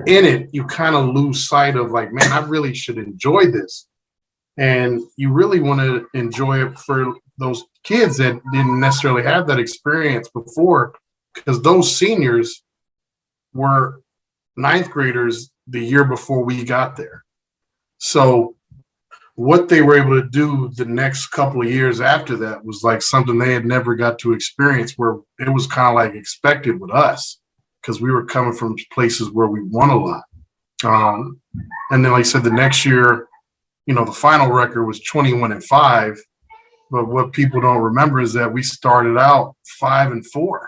in it, you kind of lose sight of like, man, I really should enjoy this. And you really want to enjoy it for those kids that didn't necessarily have that experience before, because those seniors were 9th graders the year before we got there. So what they were able to do the next couple of years after that was like something they had never got to experience, where it was kind of like expected with us because we were coming from places where we won a lot. And then, like I said, the next year, the final record was 21-5. But what people don't remember is that we started out 5-4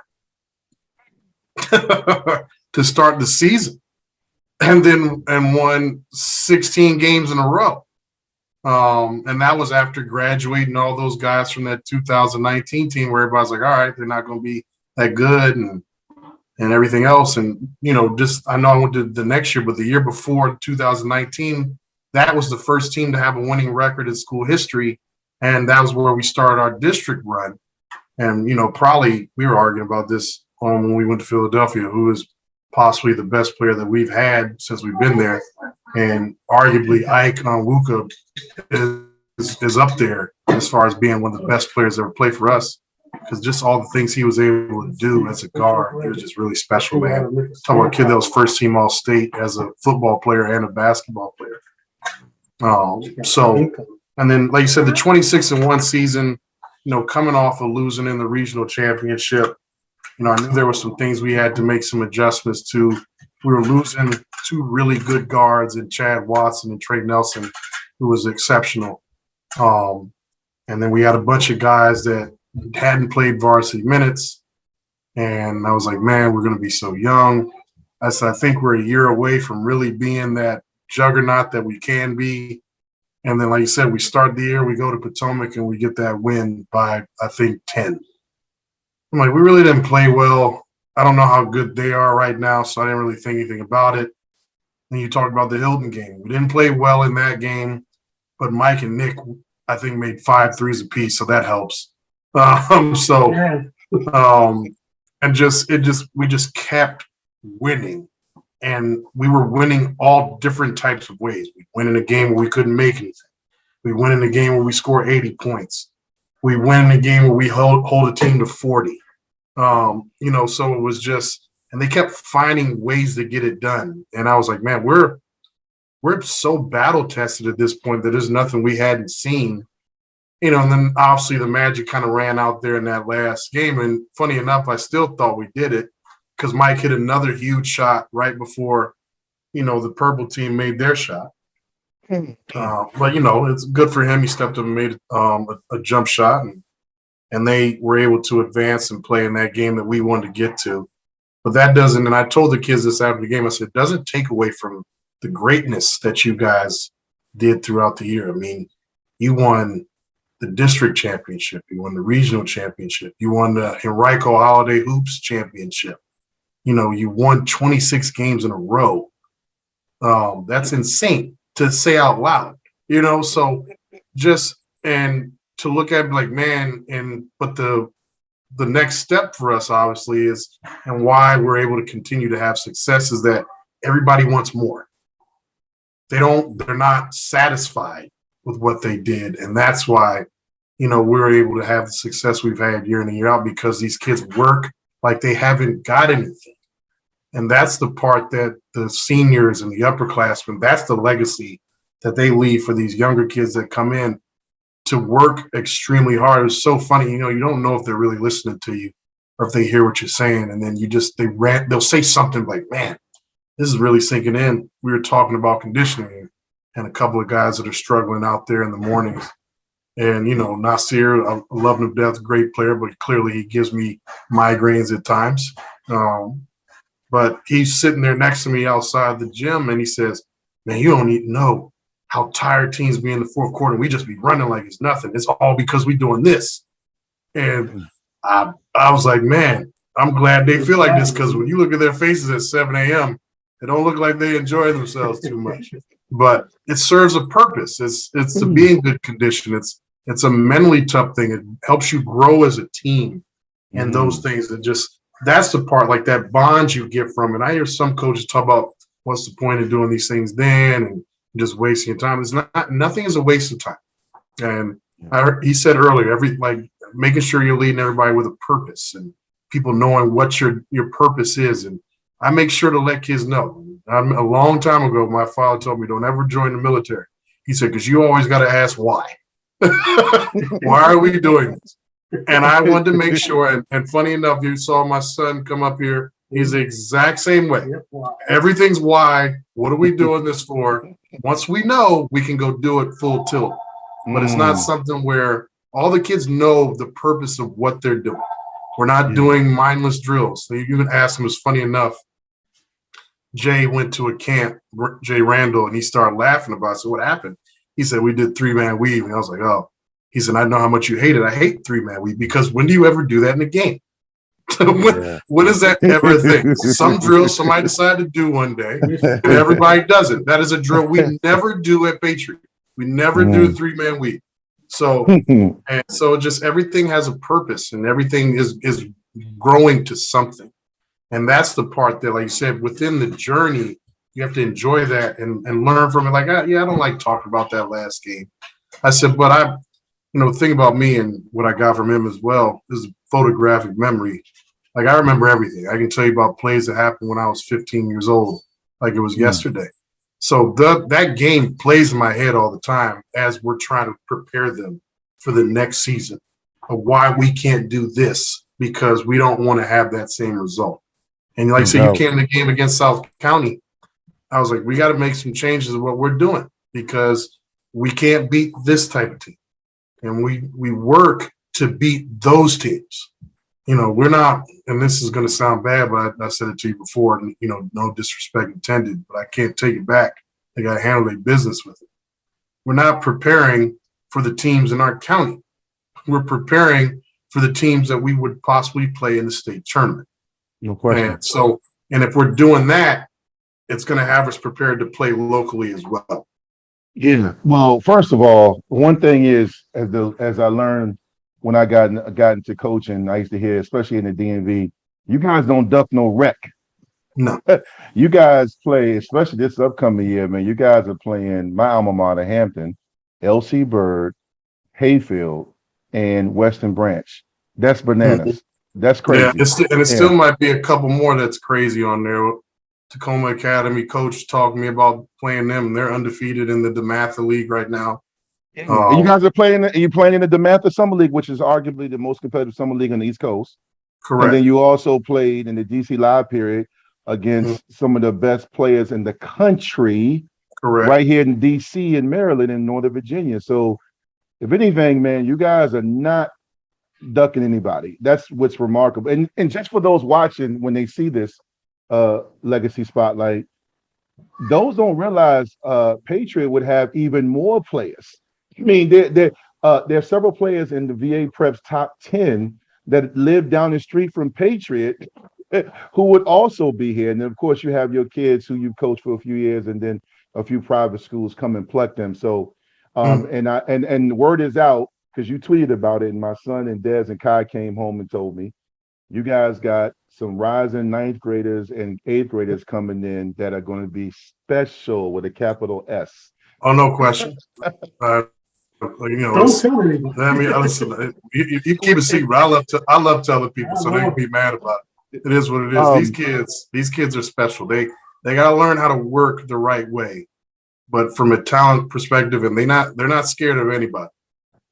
to start the season, and won 16 games in a row. And that was after graduating all those guys from that 2019 team where everybody's like, all right, they're not going to be that good and everything else. And, I know I went to the next year, but the year before 2019, that was the first team to have a winning record in school history. And that was where we started our district run. And, probably we were arguing about this when we went to Philadelphia, who is possibly the best player that we've had since we've been there. And arguably Ike Onwuka is up there as far as being one of the best players that ever played for us, because just all the things he was able to do as a guard, it was just really special, man. Talking about a kid that was first team All-State as a football player and a basketball player. And then, like you said, the 26-1 season, coming off of losing in the regional championship, I knew there were some things we had to make some adjustments to. We were losing 2 really good guards in Chad Watson and Trey Nelson, who was exceptional. And then we had a bunch of guys that hadn't played varsity minutes. And I was like, man, we're going to be so young. I said, I think we're a year away from really being that juggernaut that we can be. And then, like you said, we start the year, we go to Potomac, and we get that win by, I think, 10. I'm like, we really didn't play well. I don't know how good they are right now, so I didn't really think anything about it. Then you talk about the Hilton game. We didn't play well in that game, but Mike and Nick I think made 5 threes apiece, so that helps. And we just kept winning, and we were winning all different types of ways. We win in a game where we couldn't make anything. We win in a game where we score 80 points. We win in a game where we hold a team to 40. So it was just, and they kept finding ways to get it done. And I was like, man, we're so battle tested at this point that there's nothing we hadn't seen. And then obviously the magic kind of ran out there in that last game. And funny enough, I still thought we did it because Mike hit another huge shot right before, the purple team made their shot. But it's good for him. He stepped up and made a jump shot, and they were able to advance and play in that game that we wanted to get to. But that doesn't, and I told the kids this after the game, I said, it doesn't take away from the greatness that you guys did throughout the year. I mean, you won the district championship, you won the regional championship, you won the Henrico Holiday Hoops championship. You won 26 games in a row. That's insane to say out loud, so just, and to look at like, man, but the next step for us obviously is, and why we're able to continue to have success, is that everybody wants more. They're not satisfied with what they did. And that's why, we're able to have the success we've had year in and year out, because these kids work like they haven't got anything. And that's the part that the seniors and the upperclassmen, that's the legacy that they leave for these younger kids that come in to work extremely hard. It's so funny, you don't know if they're really listening to you or if they hear what you're saying. And then they'll say something like, man, this is really sinking in. We were talking about conditioning and a couple of guys that are struggling out there in the mornings. And, Nasir, I love him to death, great player, but clearly he gives me migraines at times. But he's sitting there next to me outside the gym, and he says, man, you don't even know how tired teams be in the fourth quarter. We just be running like it's nothing. It's all because we doing this. And I was like, man, I'm glad they feel like this, because when you look at their faces at 7 a.m., they don't look like they enjoy themselves too much. But it serves a purpose. It's to be in good condition. It's a mentally tough thing. It helps you grow as a team, and those things that just, that's the part, like that bond you get from it. I hear some coaches talk about what's the point of doing these things then and just wasting your time. It's not, nothing is a waste of time. And he said earlier, making sure you're leading everybody with a purpose and people knowing what your purpose is. And I make sure to let kids know. A long time ago, my father told me, don't ever join the military. He said, because you always got to ask why. Why are we doing this? And I wanted to make sure, and funny enough, you saw my son come up here. He's the exact same way. Everything's why. What are we doing this for? Once we know, we can go do it full tilt. But it's not something where all the kids know the purpose of what they're doing. We're not doing mindless drills. So you can ask them, it's funny enough, Jay went to a camp, Jay Randall, and he started laughing about it. So what happened? He said, we did 3-man weave. And I was like, oh. He said, I know how much you hate it. I hate 3-man weave, because when do you ever do that in a game? When is that ever a thing? Some drill somebody decided to do one day, and everybody does it. That is a drill we never do at Patriot. We never do 3-man weave. So, and so just everything has a purpose, and everything is growing to something. And that's the part that, like you said, within the journey, you have to enjoy that and learn from it. Like, I don't like talking about that last game. I said, but the thing about me and what I got from him as well is photographic memory. Like, I remember everything. I can tell you about plays that happened when I was 15 years old, like it was yesterday. So that game plays in my head all the time as we're trying to prepare them for the next season of why we can't do this, because we don't want to have that same result. And like I said, you came in the game against South County. I was like, we got to make some changes in what we're doing, because we can't beat this type of team. And we work to beat those teams. We're not, and this is going to sound bad, but I said it to you before, and, no disrespect intended, but I can't take it back. They got to handle their business with it. We're not preparing for the teams in our county. We're preparing for the teams that we would possibly play in the state tournament. No question. And if we're doing that, it's going to have us prepared to play locally as well. Yeah. Well, first of all, one thing is as I learned when I got into coaching, I used to hear, especially in the DMV, you guys don't duck no wreck. No. You guys play, especially this upcoming year, man. You guys are playing my alma mater, Hampton, LC Bird, Hayfield, and Western Branch. That's Mhm. bananas. That's Yeah, crazy. and it Yeah. still might be a couple more that's crazy on there. Tacoma Academy coach talked to me about playing them. They're undefeated in the DeMatha League right now. And you guys are playing. You playing in the DeMatha Summer League, which is arguably the most competitive summer league on the East Coast. And then Correct. you also played in the DC Live period Mhm. against some of the best players in the country, Correct. right here in DC and Maryland and Northern Virginia. So, if anything, man, you guys are not ducking anybody. That's what's remarkable. And just for those watching, when they see this legacy spotlight, those don't realize Patriot would have even more players. I mean, there are several players in the VA Preps top 10 that live down the street from Patriot who would also be here. And then, of course, you have your kids who you've coached for a few years, and then a few private schools come and pluck them. So, Mhm. and word is out because you tweeted about it, and my son and Des and Kai came home and told me you guys got some rising ninth graders and eighth graders coming in that are going to be special with a capital S. Oh, no question. Uh, Don't it's. tell anybody. I mean, listen. You keep it secret. I love telling people, I so they can know. be mad about it. It is what it is. Um, These kids are special. They got to learn how to work the right way, but from a talent perspective, and they're not scared of anybody.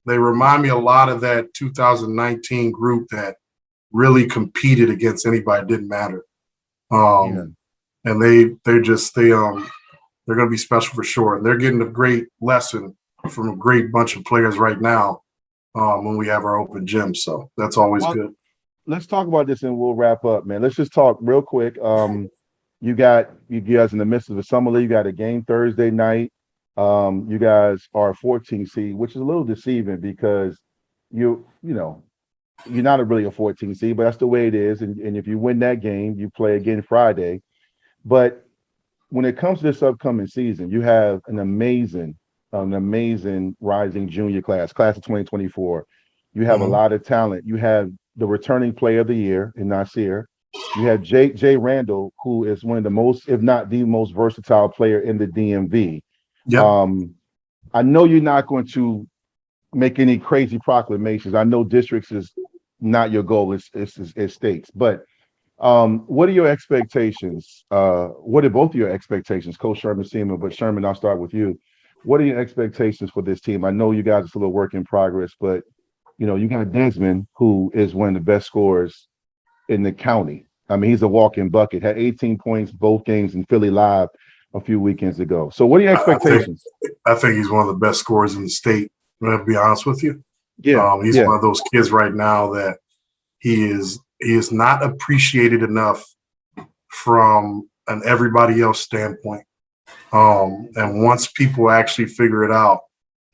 They remind me a lot of that 2019 group that really competed against anybody. It didn't matter. yeah. And they're going to be special for sure. And they're getting a great lesson from a great bunch of players right now when we have our open gym. So that's always Well, good. let's talk about this and we'll wrap up, man. Let's just talk real quick. You guys in the midst of the summer league. You got a game Thursday night. You guys are a 14 seed, which is a little deceiving because you know you're not really a 14 seed, but that's the way it is. And if you win that game, you play again Friday. But when it comes to this upcoming season, you have an amazing rising junior class of 2024. You have a Mhm. lot of talent. You have the returning player of the year in Nasir. You have Jay Randall, who is one of the most, if not the most versatile player in the DMV. Yep. Um, I know you're not going to make any crazy proclamations. I know districts is not your goal, it's states, but what are your expectations? What are both of your expectations, Coach Sherman Sr., but Sherman, I'll start with you. What are your expectations for this team? I know you guys are still a work in progress, but you got Desmond, who is one of the best scorers in the county. I mean, he's a walking bucket, had 18 points both games in Philly Live a few weekends ago. So what are your I think expectations? I think he's one of the best scorers in the state. I'm gonna be honest with you. Yeah, He's yeah. one of those kids right now that he is not appreciated enough from an everybody else standpoint. And once people actually figure it out,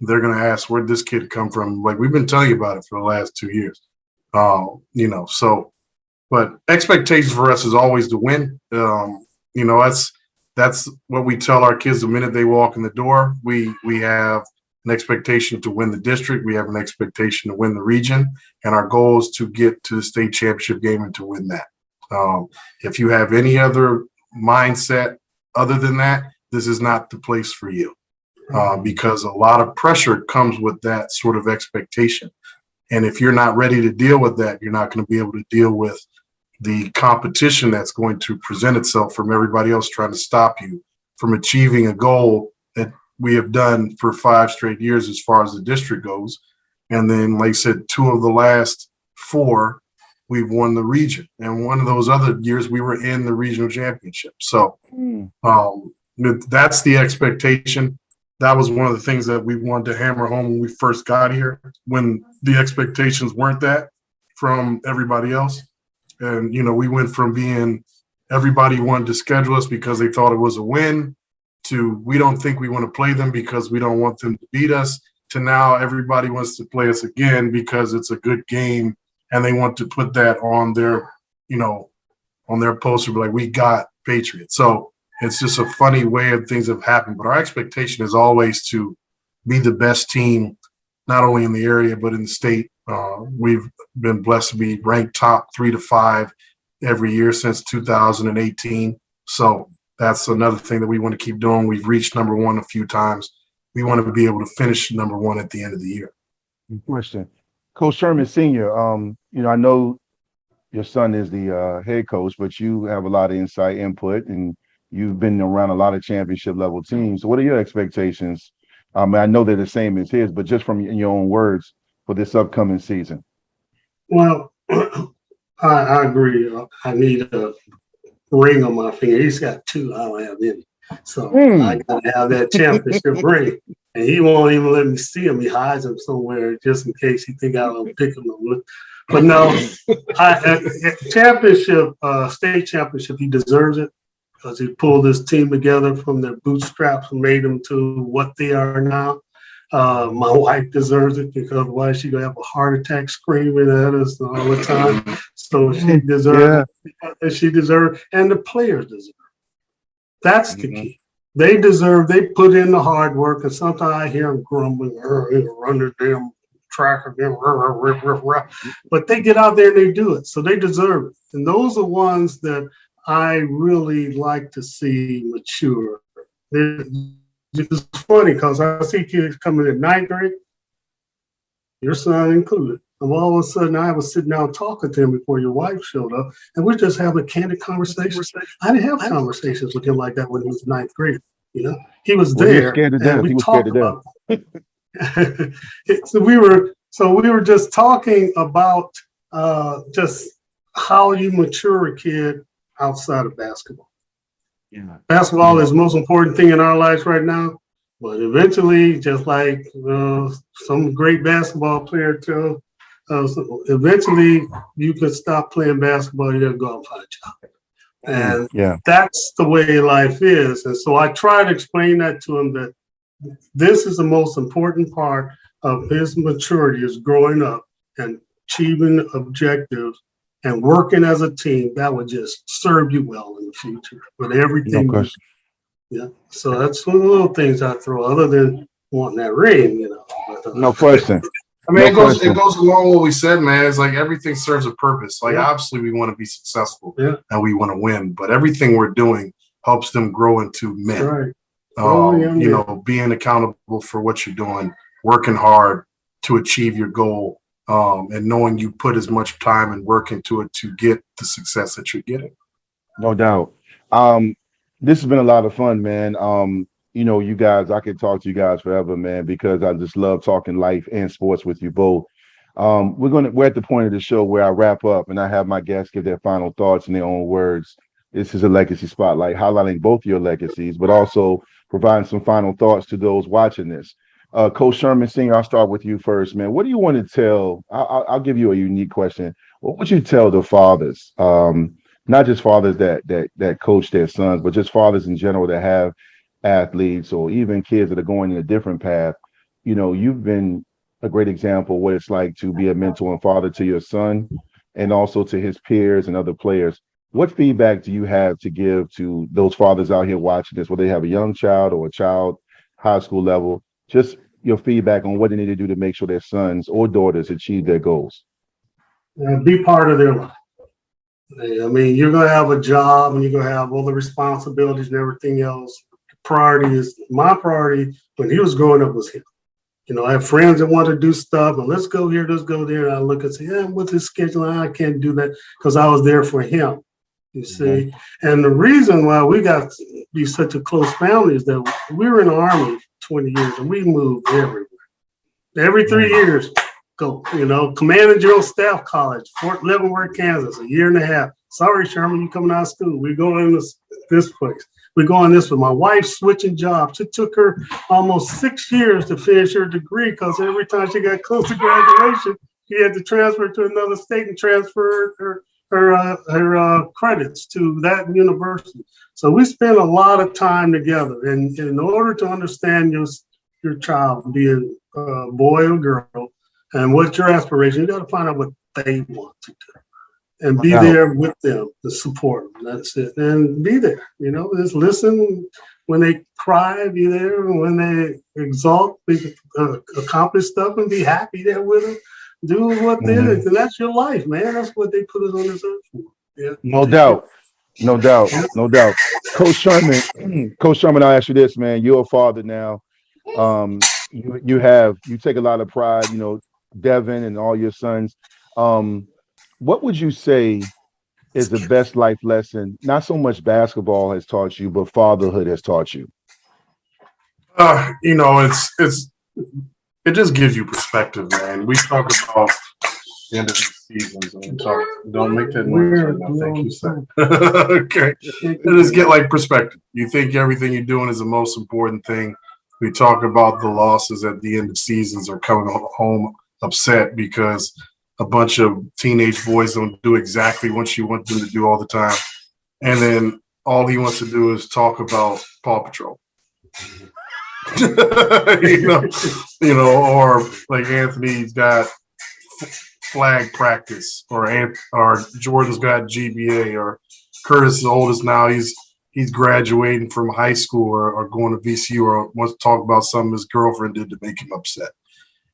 they're going to ask, where'd this kid come from? Like we've been telling you about it for the last 2 years. So, but expectations for us is always to win. That's what we tell our kids the minute they walk in the door. We have an expectation to win the district. We have an expectation to win the region. And our goal is to get to the state championship game and to win that. If you have any other mindset other than that, this is not the place for you because a lot of pressure comes with that sort of expectation. And if you're not ready to deal with that, you're not going to be able to deal with the competition that's going to present itself from everybody else trying to stop you from achieving a goal that we have done for 5 straight years as far as the district goes. And then, like I said, 2 of the last 4, we've won the region. And one of those other years, we were in the regional championship. So Mm. that's the expectation. That was one of the things that we wanted to hammer home when we first got here, when the expectations weren't that from everybody else. And, we went from being everybody wanted to schedule us because they thought it was a win to we don't think we want to play them because we don't want them to beat us to now everybody wants to play us again because it's a good game and they want to put that on their, on their poster, like we got Patriots. So it's just a funny way of things have happened. But our expectation is always to be the best team, not only in the area, but in the state. We've been blessed to be ranked top 3 to 5 every year since 2018. So that's another thing that we want to keep doing. We've reached number 1 a few times. We want to be able to finish number 1 at the end of the year. Question. Coach Sherman Sr., I know your son is the head coach, but you have a lot of insight, input, and you've been around a lot of championship level teams. So what are your expectations? I know they're the same as his, but just from in your own words for this upcoming season. Well, I agree. I need a ring on my finger. He's got 2. I don't have any. So I gotta have that championship ring. And he won't even let me see him. He hides him somewhere just in case he think I'll pick him up. But no, championship, state championship, he deserves it because he pulled this team together from their bootstraps and made them to what they are now. My wife deserves it because why she gonna have a heart attack screaming at us all the time. So she deserves it. She deserves, and the players deserve it. That's the key. They deserve, they put in the hard work, and sometimes I hear them grumbling, run their damn track again, but they get out there and they do it. So they deserve it. And those are ones that I really like to see mature. It's funny because I see kids coming in 9th grade, your son included. And all of a sudden, I was sitting down talking to him before your wife showed up, and we're just having candid conversations. I didn't have conversations with him like that when he was 9th grade. He was there, and we talked about it. So we were just talking about just how you mature a kid outside of basketball. Yeah. Basketball is the most important thing in our lives right now, but eventually, just like some great basketball player too, eventually you could stop playing basketball. You got to go out and find a job, and that's the way life is. And so I try to explain that to him, that this is the most important part of his maturity, is growing up and achieving objectives and working as a team. That would just serve you well in the future with everything. No question. So that's one of the little things I throw, other than wanting that ring, But, no question. I mean, it goes along with what we said, man. It's like everything serves a purpose. Like, obviously, we want to be successful and we want to win, but everything we're doing helps them grow into men. Right. Being accountable for what you're doing, working hard to achieve your goal, and knowing you put as much time and work into it to get the success that you're getting. No doubt. This has been a lot of fun, man. You guys, I could talk to you guys forever, man, because I just love talking life and sports with you both. We're at the point of the show where I wrap up and I have my guests give their final thoughts in their own words. This is a legacy spotlight, highlighting both your legacies, but also providing some final thoughts to those watching this. Coach Sherman Sr., I'll start with you first, man. What do you want to tell? I'll give you a unique question. What would you tell the fathers, not just fathers that coach their sons, but just fathers in general that have athletes or even kids that are going in a different path? You've been a great example of what it's like to be a mentor and father to your son and also to his peers and other players. What feedback do you have to give to those fathers out here watching this, whether they have a young child or a child, high school level? Just your feedback on what they need to do to make sure their sons or daughters achieve their goals. Be part of their life. I mean, you're going to have a job and you're going to have all the responsibilities and everything else. My priority when he was growing up was him. I have friends that want to do stuff and let's go here, let's go there. And I look and say, with his schedule, I can't do that because I was there for him. You see, and the reason why we got to be such a close family is that we were in the Army 20 years and we moved everywhere. Every 3 years, go. Command and General Staff College, Fort Leavenworth, Kansas, a year and a half. Sorry, Sherman, you coming out of school. We're going to this place. We're going this way. My wife's switching jobs. It took her almost 6 years to finish her degree because every time she got close to graduation, she had to transfer to another state and transfer her credits to that university. So we spent a lot of time together. And in order to understand your child, be it a boy or girl, and what's your aspiration, you got to find out what they want to do. and be Wow. there with them to support them. That's it. And be there, just listen. When they cry, be there. And when they exalt, accomplish stuff and be happy there with them. Do what they Mhm. and that's your life, man. That's what they put us on this earth for. Yeah. No doubt. No doubt. No doubt. Coach Sherman, Coach Sherman, I'll ask you this, man. You're a father now. You take a lot of pride, Devin and all your sons. What would you say is the best life lesson? Not so much basketball has taught you, but fatherhood has taught you. It just gives you perspective, man. We talk about the end of the seasons and we talk. Don't make that noise right now. Thank you, sir. Okay, just get like perspective. You think everything you're doing is the most important thing. We talk about the losses at the end of seasons or coming home upset because a bunch of teenage boys don't do exactly what you want them to do all the time, and then all he wants to do is talk about Paw Patrol. Or like Anthony's got flag practice, or Jordan's got GBA, or Curtis is the oldest now. He's graduating from high school or going to VCU, or wants to talk about something his girlfriend did to make him upset.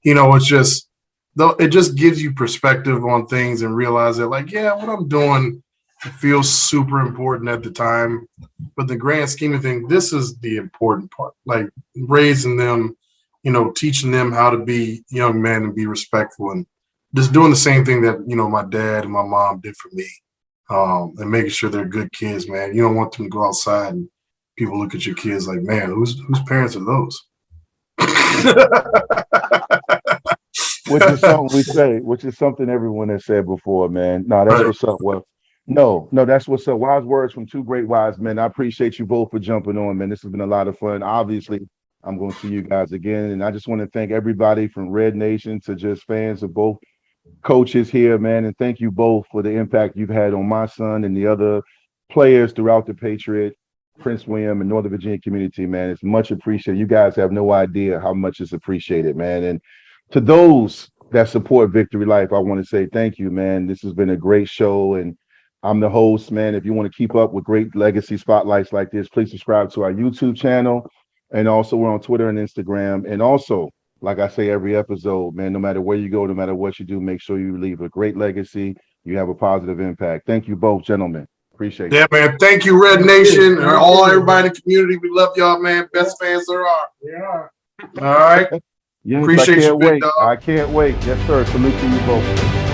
It just gives you perspective on things and realize that, like, yeah, what I'm doing feels super important at the time, but the grand scheme of things, this is the important part. Like raising them, teaching them how to be young men and be respectful, and just doing the same thing that my dad and my mom did for me, and making sure they're good kids, man. You don't want them to go outside and people look at your kids like, man, whose parents are those? Which is something we say, which is something everyone has said before, man. No, that's Right. what's up. Well, no, that's what's up. Wise words from two great wise men. I appreciate you both for jumping on, man. This has been a lot of fun. Obviously, I'm going to see you guys again. And I just want to thank everybody from Red Nation to just fans of both coaches here, man. And thank you both for the impact you've had on my son and the other players throughout the Patriot, Prince William, and Northern Virginia community, man. It's much appreciated. You guys have no idea how much it's appreciated, man. And to those that support Vicktory Life, I want to say thank you, man. This has been a great show, and I'm the host, man. If you want to keep up with great legacy spotlights like this, please subscribe to our YouTube channel. And also, we're on Twitter and Instagram. And also, like I say every episode, man, no matter where you go, no matter what you do, make sure you leave a great legacy. You have a positive impact. Thank you both, gentlemen. Appreciate it. Yeah, man. Thank you, Red Nation, and everybody in the community. We love y'all, man. Best fans there are. Yeah. All right. Yes, Appreciate I you, can't big wait. dog. I can't wait. Yes, sir. Salute to you both.